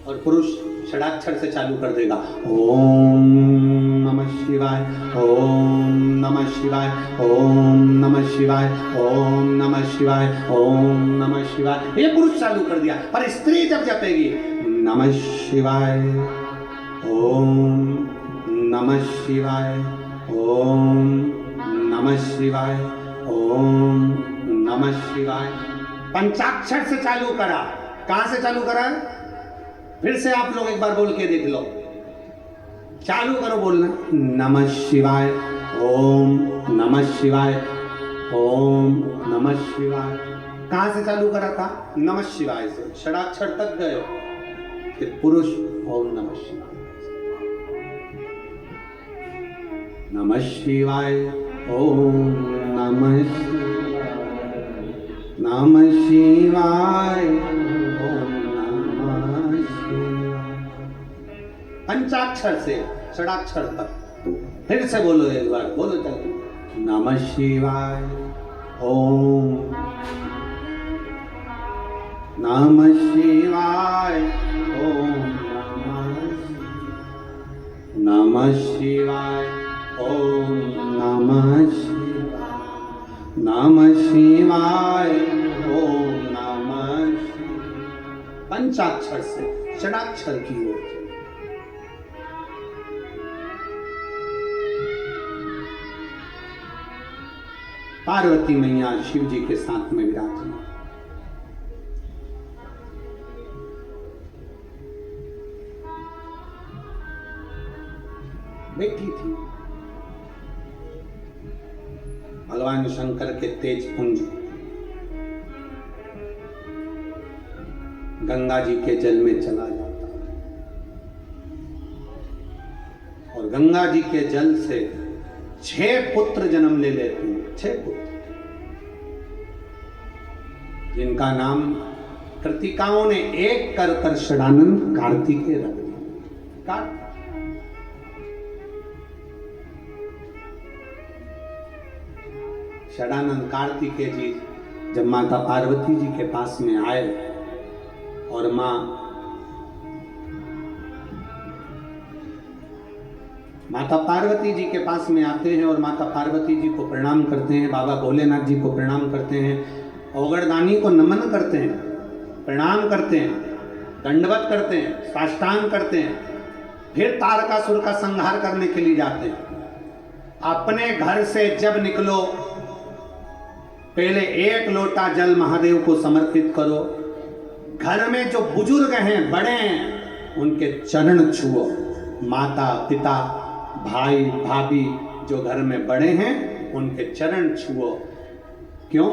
S1: और पुरुष षडाक्षर से चालू कर देगा ओम नमः शिवाय, ओम नमः शिवाय, ओम नमः शिवाय, ओम नमः शिवाय, ओम नमः शिवाय। ये पुरुष चालू कर दिया, पर स्त्री जब जपेगी नमः शिवाय, ओम नमः शिवाय, ओम नमः शिवाय, ओम नमः शिवाय, पंचाक्षर से चालू करा। कहां से चालू करा? फिर से आप लोग एक बार बोल के देख लो, चालू करो बोलना, नमः शिवाय, ओम नमः शिवाय, ओम नमः शिवाय। कहां से चालू करा था? नमः शिवाय से, षडाक्षर तक गए हो, फिर पुरुष ओम नमः शिवाय, नमः शिवाय, ओम नमः शिवाय, नमः शिवाय, ओम नमः शिवाय। पंचाक्षर से षडाक्षर तक। फिर से बोलो एक बार, बोलो चलो, नमः शिवाय, ओम नमः शिवाय, ओम नमः शिवाय, ओम नमः शिवाय, नमः शिवाय, ओम नमः शिवाय। पंचाक्षर से षडाक्षर की ओर। पार्वती मैया शिव जी के साथ में विराजमान, बैठी थी। भगवान शंकर के तेज पुंज गंगा जी के जल में चला जाता और गंगा जी के जल से 6 पुत्र जन्म ले लेते हैं। 6 पुत्र, जिनका नाम कृतिकाओं ने एक कर कर षडानंद कार्तिकेय रख दिया। षडानंद कार्तिकेय जी जब माता पार्वती जी के पास में आए और माता पार्वती जी के पास में आते हैं और माता पार्वती जी को प्रणाम करते हैं, बाबा भोलेनाथ जी को प्रणाम करते हैं, औगड़दानी को नमन करते हैं, प्रणाम करते हैं, दंडवत करते हैं, साष्टांग करते हैं, फिर तारकासुर का संहार करने के लिए जाते हैं। अपने घर से जब निकलो पहले 1 लोटा जल महादेव को समर्पित करो। घर में जो बुजुर्ग हैं, बड़े हैं, उनके चरण छुओ। माता पिता भाई भाभी जो घर में बड़े हैं उनके चरण छुओ। क्यों?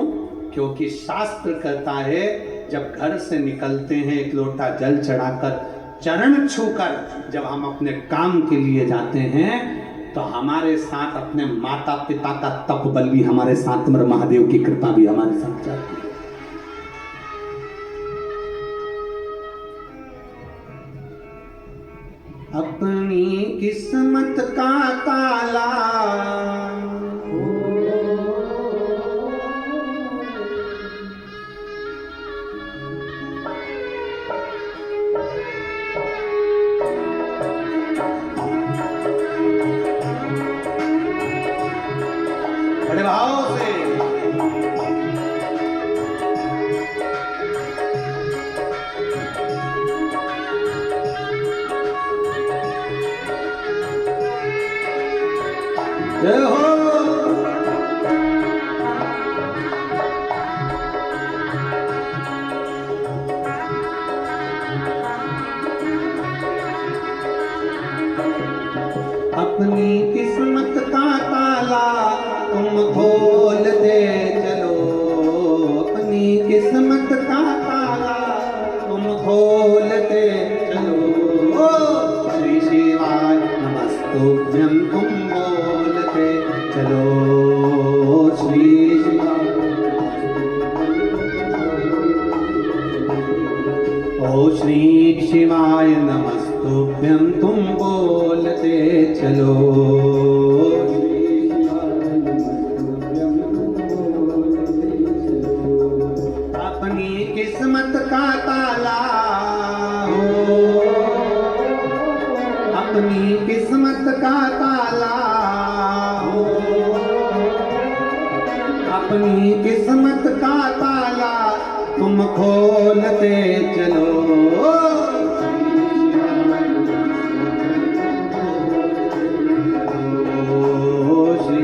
S1: क्योंकि शास्त्र कहता है जब घर से निकलते हैं 1 लोटा जल चढ़ाकर, चरण छूकर जब हम अपने काम के लिए जाते हैं तो हमारे साथ अपने माता पिता का तप बल भी हमारे साथ, महादेव की कृपा भी हमारे साथ जाती है। अपनी किस्मत का ताला बड़े भाव से जय हो। अपनी किस्मत का ताला तुम खोल दे चलो, अपनी किस्मत का ताला तुम खोल दे चलो। श्री शिवाय नमस्तुभ्यं तुम बोलते चलो, ओ श्री शिवाय नमस्तुभ्यं तुम बोलते चलो। अपनी किस्मत का ताला हो, अपनी किस्मत का ताला हो, अपनी किस्मत का ताला तुम खोलते चलो। ओ श्री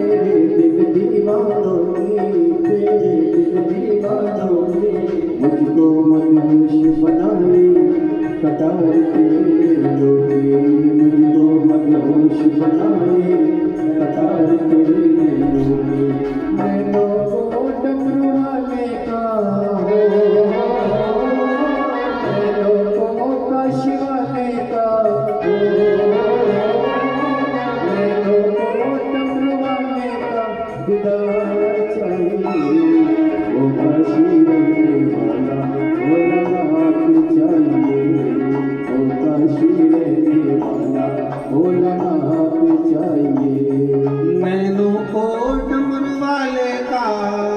S3: तेरे दिल दीवानों की, तेरे दिल दीवानों की, मुझको मदहोश बनाए कटार तेरे लोगे, मुझको मदहोश बनाए कटार तेरे लोगे। नैनों को डमरू वाले का हो, नैनों को काशी वाले का हो, नैनों को डमरू वाले का दीदार चाहिए, वो काशी रहने वाला भोलानाथ चाहिए, वो काशी रहने वाला भोलानाथ चाहिए।
S1: नैनों को डमरू वाले का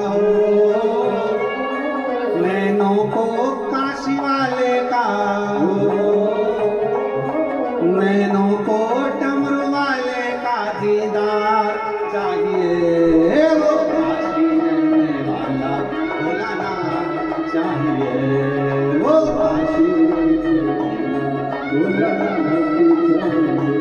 S1: हो, नैनों को काशी वाले का हो, नैनों को डमरू वाले का दीदार चाहिए, वो काशी रहने वाला भोलानाथ चाहिए, वो काशी रहने वाला भोलानाथ चाहिए।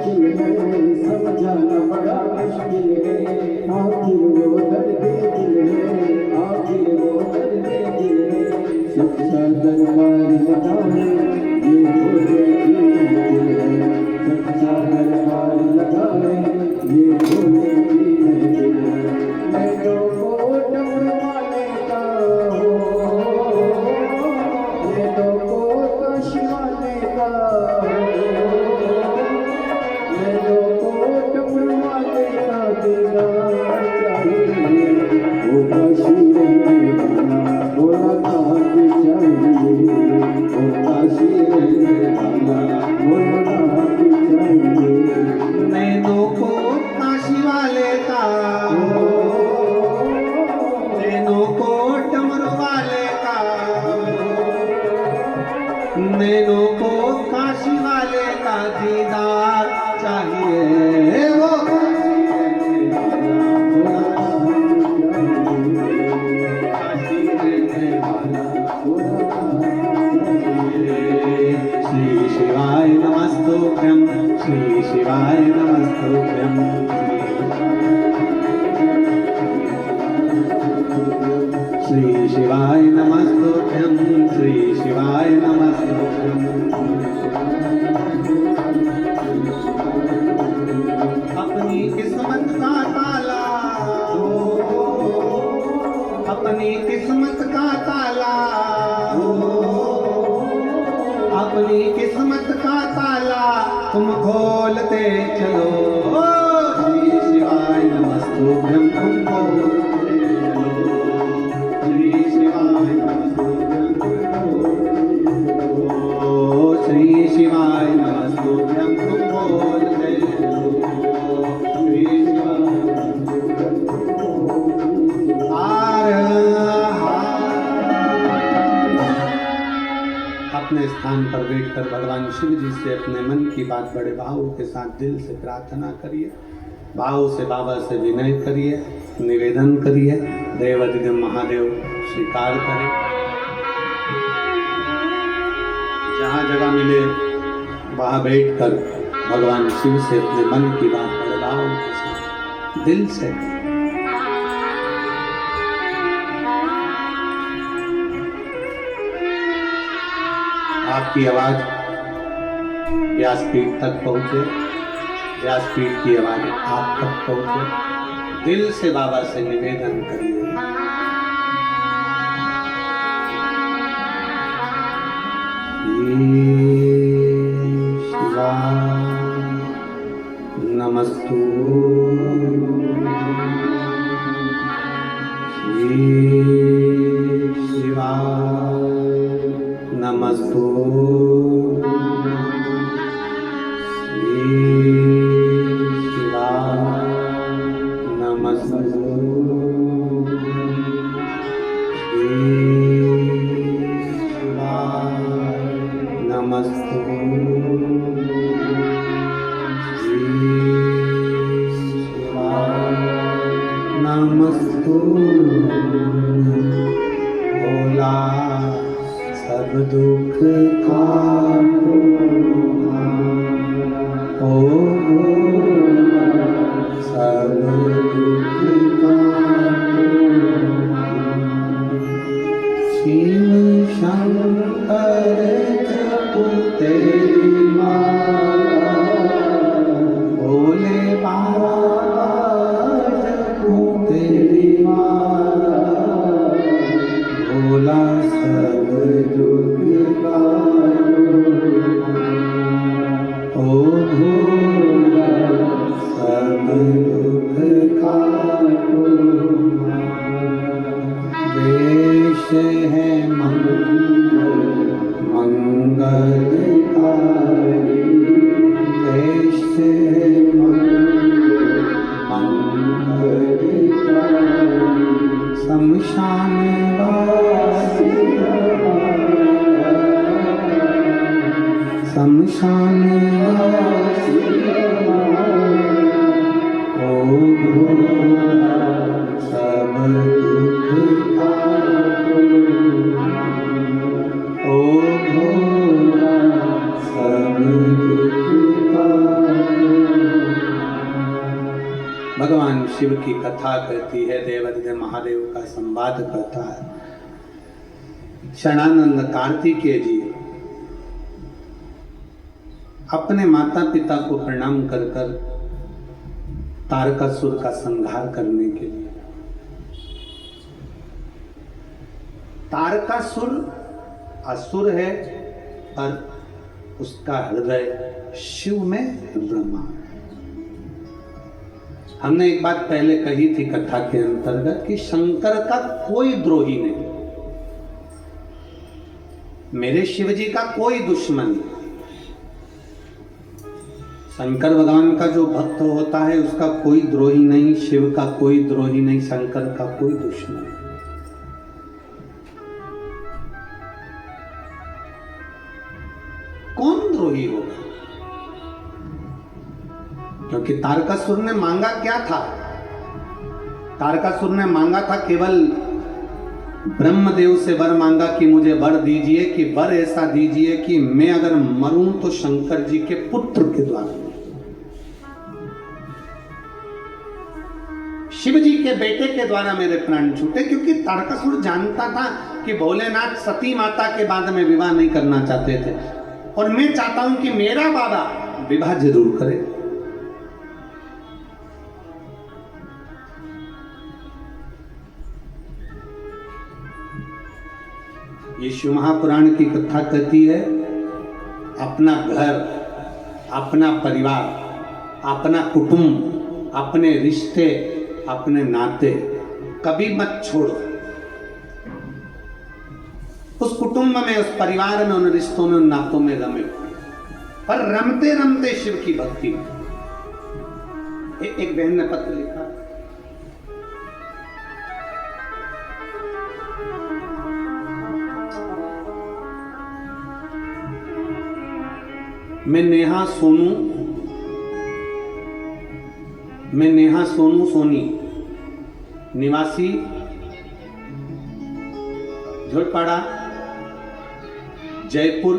S3: मुश्किल है, समझाना बड़ा मुश्किल है। आखिर वो दर्द दिल है, आखिर वो दर्द दिल है। सच्चा दरबार लगाए ये भोले की महफिल है। सच्चा दरबार लगाए ये भोले की महफिल है। मैं तो कोट वाले का मैं तो कोट शिवाने का मैं तो कोट वाले का दीदार चाहिए। वो काशी रहने वाला बोला कहाँ की चाहिए। वो काशी रहने वाला बोला कहाँ की चाहिए।
S1: नैनों को काशी वाले का, नैनों को डमरू वाले का, नैनों को काशी वाले का दीदार चाहिए। वो काशी रहने वाला श्री शिवाय नमस्तुभ्यं, श्री शिवाय नमस्तुभ्यं। श्री शिवाय नमस्तुभ्यं, श्री शिवाय नमस्तुभ्यं। अपनी किस्मत का ताला, अपनी किस्मत का ताला, अपनी किस्मत का ताला तुम खोलते चलो। श्री शिवाय नमस्तुभ्यं, तुम खोलते चलो। श्री शिवाय नमस्तुभ्यं, श्री शिवाय नमस्तुभ्यं, तुम खोलते चलो। श्री शिवाय अपने स्थान पर बैठकर भगवान शिव जी से अपने मन की बात बड़े भाव के साथ दिल से प्रार्थना करिए। भाव से बाबा से विनय करिए, निवेदन करिए। देवाधिदेव महादेव स्वीकार करें। जहाँ जगह मिले वहाँ बैठकर भगवान शिव से अपने मन की बात बड़े भाव के साथ दिल से करें। आपकी आवाज व्यासपीठ तक पहुंचे, व्यासपीठ की आवाज आप तक पहुंचे। दिल से बाबा से निवेदन करिए। शिवाय नमस्तु, शिवाय नमस्तु, शिवाय नमस्तु, शिवाय नमस्तु, शिवाय नमस्तु। भोला सब दुख काटो, ओ भोला सब दुख काटो। शिव शंकर जपो तेरी माला, भोले बाबा जपो तेरी माला। भोला सब दुख काटो, ओ भोला सब दुख काटो। देश है मंगलकारी, देश है मंगलकारी। शमशान वासी शमशान वासी भगवान शिव की कथा कहती है, देवादिदेव महादेव का संवाद करता है। शरणानंद कार्तिकेय जी अपने माता पिता को प्रणाम कर कर तारकासुर का संहार करने के लिए, तारकासुर असुर है पर उसका हृदय शिव में रमा। हमने एक बात पहले कही थी कथा के अंतर्गत कि शंकर का कोई द्रोही नहीं, मेरे शिव जी का कोई दुश्मन नहीं। शंकर भगवान का जो भक्त होता है उसका कोई द्रोही नहीं, शिव का कोई द्रोही नहीं, शंकर का कोई दुश्मन नहीं। कौन द्रोही होगा? क्योंकि तारकासुर ने मांगा क्या था? तारकासुर ने मांगा था केवल ब्रह्मदेव से वर मांगा कि मुझे वर दीजिए, कि वर ऐसा दीजिए कि मैं अगर मरूं तो शंकर जी के पुत्र के द्वारा, शिव जी के बेटे के द्वारा मेरे प्राण छूटे। क्योंकि तारकासुर जानता था कि भोलेनाथ सती माता के बाद में विवाह नहीं करना चाहते थे, और मैं चाहता हूं कि मेरा बाबा विवाह जरूर करे। ये शिव महापुराण की कथा कहती है, अपना घर, अपना परिवार, अपना कुटुंब, अपने रिश्ते, अपने नाते कभी मत छोड़ो। उस कुटुंब में, उस परिवार में, उन रिश्तों में, उन नातों में रमे, पर रमते रमते शिव की भक्ति। एक बहन ने पत्र लिखा, मैं नेहा सोनू सोनी निवासी झोटपाड़ा जयपुर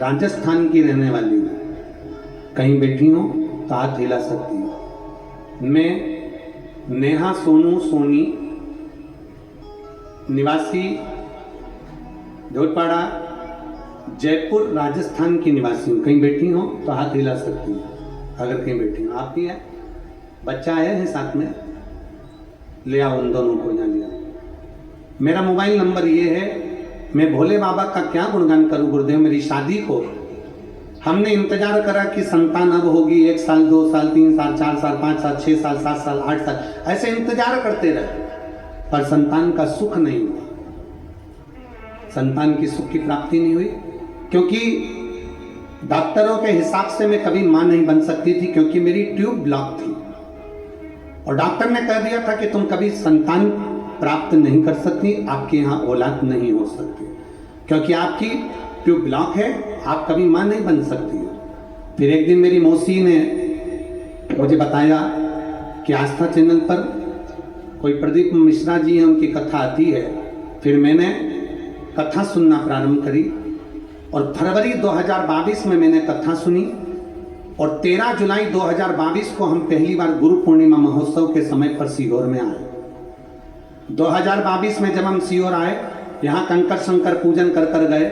S1: राजस्थान की रहने वाली हूँ। कहीं बैठी हो तो हाथ हिला सकती हूँ। मैं नेहा सोनू सोनी निवासी झोटपाड़ा जयपुर राजस्थान की निवासी हूँ। कहीं बैठी हो तो हाथ हिला सकती हूँ अगर कहीं बैठी हो। आप भी है, बच्चा आया है साथ में, ले आओ उन दोनों को यहाँ ले आओ। मेरा मोबाइल नंबर ये है। मैं भोले बाबा का क्या गुणगान करूं गुरुदेव। मेरी शादी को हमने इंतजार करा कि संतान अब होगी, 1 साल 2 साल 3 साल 4 साल 5 साल 6 साल 7 साल 8 साल, ऐसे इंतजार करते रहे, पर संतान का सुख नहीं हुआ, संतान की सुख की प्राप्ति नहीं हुई। क्योंकि डॉक्टरों के हिसाब से मैं कभी मां नहीं बन सकती थी, क्योंकि मेरी ट्यूब ब्लॉक थी, और डॉक्टर ने कह दिया था कि तुम कभी संतान प्राप्त नहीं कर सकती, आपके यहाँ औलाद नहीं हो सकती, क्योंकि आपकी ट्यूब ब्लॉक है, आप कभी मां नहीं बन सकती। फिर एक दिन मेरी मौसी ने मुझे बताया कि आस्था चैनल पर कोई प्रदीप मिश्रा जी हैं, उनकी कथा आती है। फिर मैंने कथा सुनना प्रारंभ करी, और फरवरी 2022 में मैंने कथा सुनी, और 13 जुलाई 2022 को हम पहली बार गुरु पूर्णिमा महोत्सव के समय पर सीहोर में आए। 2022 में जब हम सीहोर आए, यहाँ कंकर शंकर पूजन कर कर गए,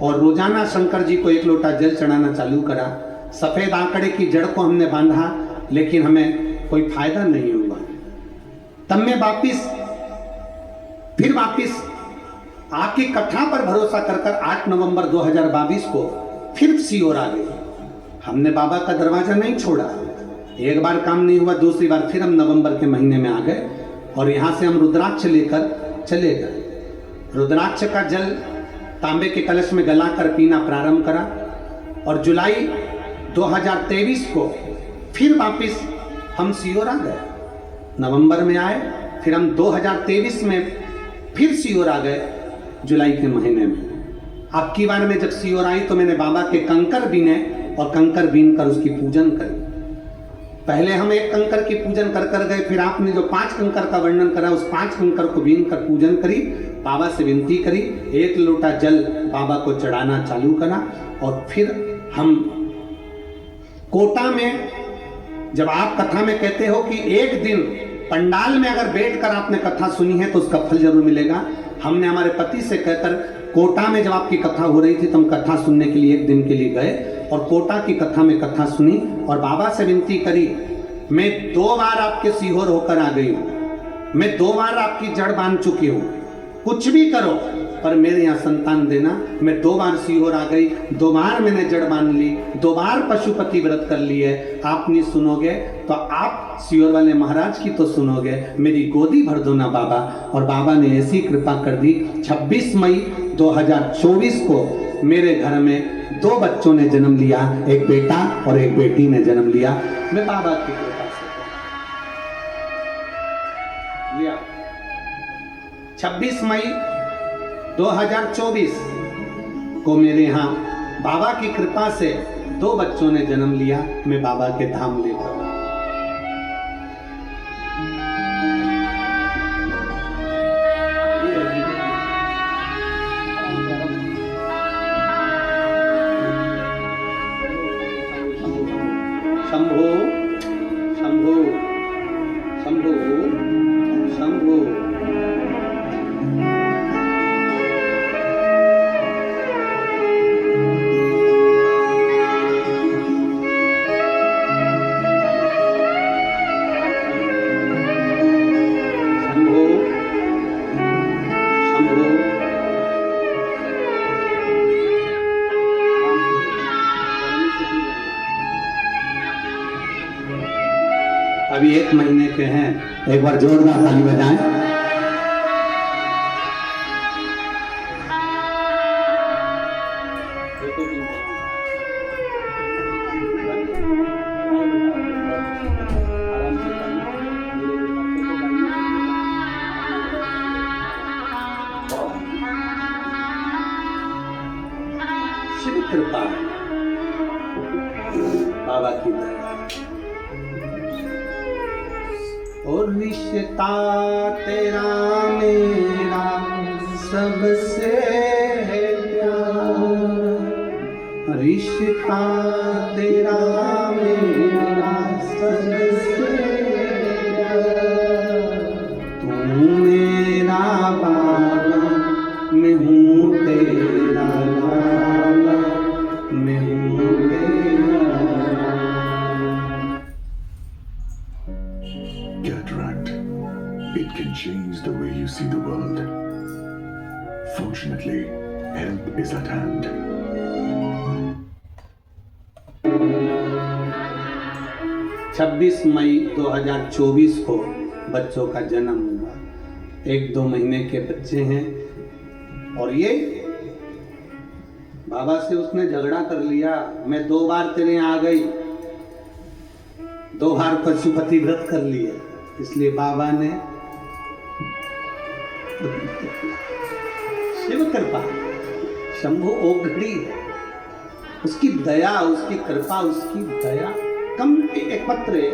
S1: और रोजाना शंकर जी को 1 लोटा जल चढ़ाना चालू करा। सफेद आंकड़े की जड़ को हमने बांधा, लेकिन हमें कोई फायदा नहीं हुआ। तब मैं फिर वापिस आपकी कथा पर भरोसा कर कर 8 नवंबर 2022 को फिर सीहोर आ गए। हमने बाबा का दरवाजा नहीं छोड़ा। एक बार काम नहीं हुआ, दूसरी बार फिर हम नवंबर के महीने में आ गए, और यहाँ से हम रुद्राक्ष लेकर चले गए। रुद्राक्ष का जल तांबे के कलश में गलाकर पीना प्रारंभ करा, और जुलाई 2023 को फिर वापिस हम सीहोर आ गए। नवंबर में आए, फिर हम 2023 में फिर सीहोर आ गए जुलाई के महीने में। अब की बार में जब सीहोर आई तो मैंने बाबा के कंकर बीने, और कंकर बीन कर उसकी पूजन करी। पहले हम 1 कंकर की पूजन कर कर गए, फिर आपने जो 5 कंकर का वर्णन करा, उस 5 कंकर को बीन कर पूजन करी, बाबा से विनती करी, 1 लोटा जल बाबा को चढ़ाना चालू करा, और फिर हम कोटा में जब आप कथा में कहते हो कि एक दिन पंडाल में अगर बैठकर आपने कथा सुनी है तो उसका फल जरूर मिलेगा। हमने हमारे पति से कहकर कोटा में जब आपकी कथा हो रही थी तो हम कथा सुनने के लिए एक दिन के लिए गए और कोटा की कथा में कथा सुनी और बाबा से विनती करी, मैं 2 बार आपके सीहोर होकर आ गई हूँ, मैं 2 बार आपकी जड़ बांध चुकी हूँ, कुछ भी करो पर मेरे यहाँ संतान देना। मैं 2 बार सीहोर आ गई, 2 बार मैंने जड़ बांध ली, 2 बार पशुपति व्रत कर ली है, आप नहीं सुनोगे तो आप सीहोर वाले महाराज की तो सुनोगे, मेरी गोदी भर दो ना बाबा। और बाबा ने ऐसी कृपा कर दी, 26 मई 2024 को मेरे घर में 2 बच्चों ने जन्म लिया, एक बेटा और एक बेटी ने जन्म लिया। मैं बाबा की कृपा से लिया। 26 मई 2024 को मेरे यहाँ बाबा की कृपा से 2 बच्चों ने जन्म लिया। मैं बाबा के धाम लेकर शंभो शंभो शंभो शंभो। अभी 1 महीने के हैं, एक बार जोरदार ताली बजाएं। शिव कृपा, बाबा की दया और रिश्ता तेरा मेरा सबसे है प्यार, रिश्ता तेरा मेरा सबसे प्यार, तू मेरा बाबा मैं हूँ तेरा लाला, मैं हूँ तेरा।
S4: Cataract. It can change the way you see the world. Fortunately, help is at hand.
S1: छब्बीस मई 2024 को बच्चों का जन्म हुआ। 1-2 महीने के बच्चे हैं और ये बाबा से उसने झगड़ा कर लिया, मैं 2 बार तेरे यहाँ आ गई, 2 बार पशुपति व्रत कर लिए, इसलिए बाबा ने शिव कृपा, शंभु ओघड़ी है, उसकी दया, उसकी कृपा, उसकी दया कम एक पत्र है।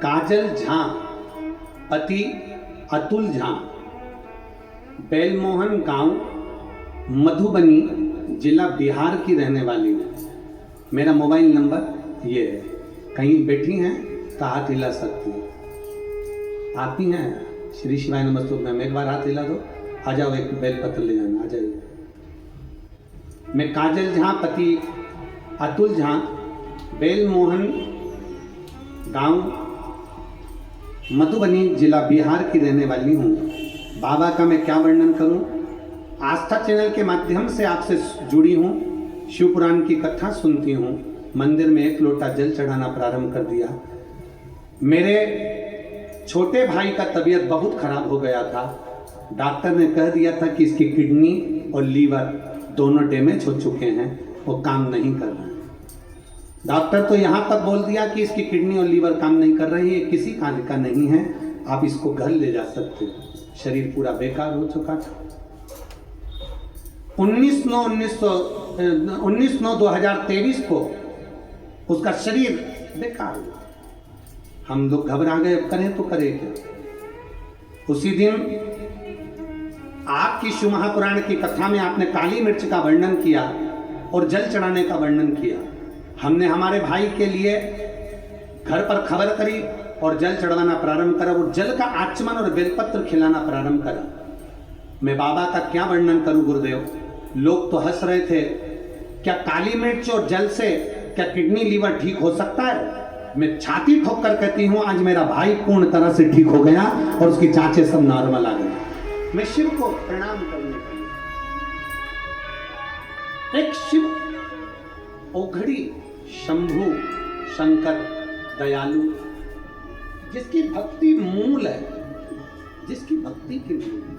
S1: काजल झा, पति अतुल झा, बेलमोहन गांव मधुबनी जिला बिहार की रहने वाली हूँ। मेरा मोबाइल नंबर ये है, कहीं बैठी हैं तो हाथ हिला सकती हैं। आप ही हैं श्री शिवाय नमस्तुभ्यम में, एक बार हाथ हिला दो, आ जाओ, एक बेलपत्र ले जाना, आ जाइए। मैं काजल झा, पति अतुल झा, बेलमोहन गांव मधुबनी जिला बिहार की रहने वाली हूँ। बाबा का मैं क्या वर्णन करूँ, आस्था चैनल के माध्यम से आपसे जुड़ी हूँ, शिव पुराण की कथा सुनती हूँ, मंदिर में 1 लोटा जल चढ़ाना प्रारंभ कर दिया। मेरे छोटे भाई का तबीयत बहुत खराब हो गया था, डॉक्टर ने कह दिया था कि इसकी किडनी और लीवर दोनों डैमेज हो चुके हैं, वो काम नहीं कर रहे हैं। डॉक्टर तो यहाँ तक बोल दिया कि इसकी किडनी और लीवर काम नहीं कर रही है, किसी कार्य का नहीं है, आप इसको घर ले जा सकते हो। शरीर पूरा बेकार हो चुका था। 19/9/2023 को उसका शरीर बेकार हुआ। हम लोग घबरा गए, अब करें तो करें क्या। उसी दिन आपकी शिव महापुराण की कथा में आपने काली मिर्च का वर्णन किया और जल चढ़ाने का वर्णन किया। हमने हमारे भाई के लिए घर पर खबर करी और जल चढ़वाना प्रारंभ करा। वो जल का आचमन और बेलपत्र खिलाना प्रारंभ करा। मैं बाबा का क्या वर्णन करूं गुरुदेव। लोग तो हंस रहे थे, क्या काली मिर्च और जल से क्या किडनी लीवर ठीक हो सकता है। मैं छाती ठोक कर कहती हूं आज मेरा भाई पूर्ण तरह से ठीक हो गया और उसकी जांचें सब नॉर्मल आ गई। मैं शिव को प्रणाम करने का एक शिव ओघड़ी शंभु शंकर दयालु जिसकी भक्ति मूल है, जिसकी भक्ति की मूल है।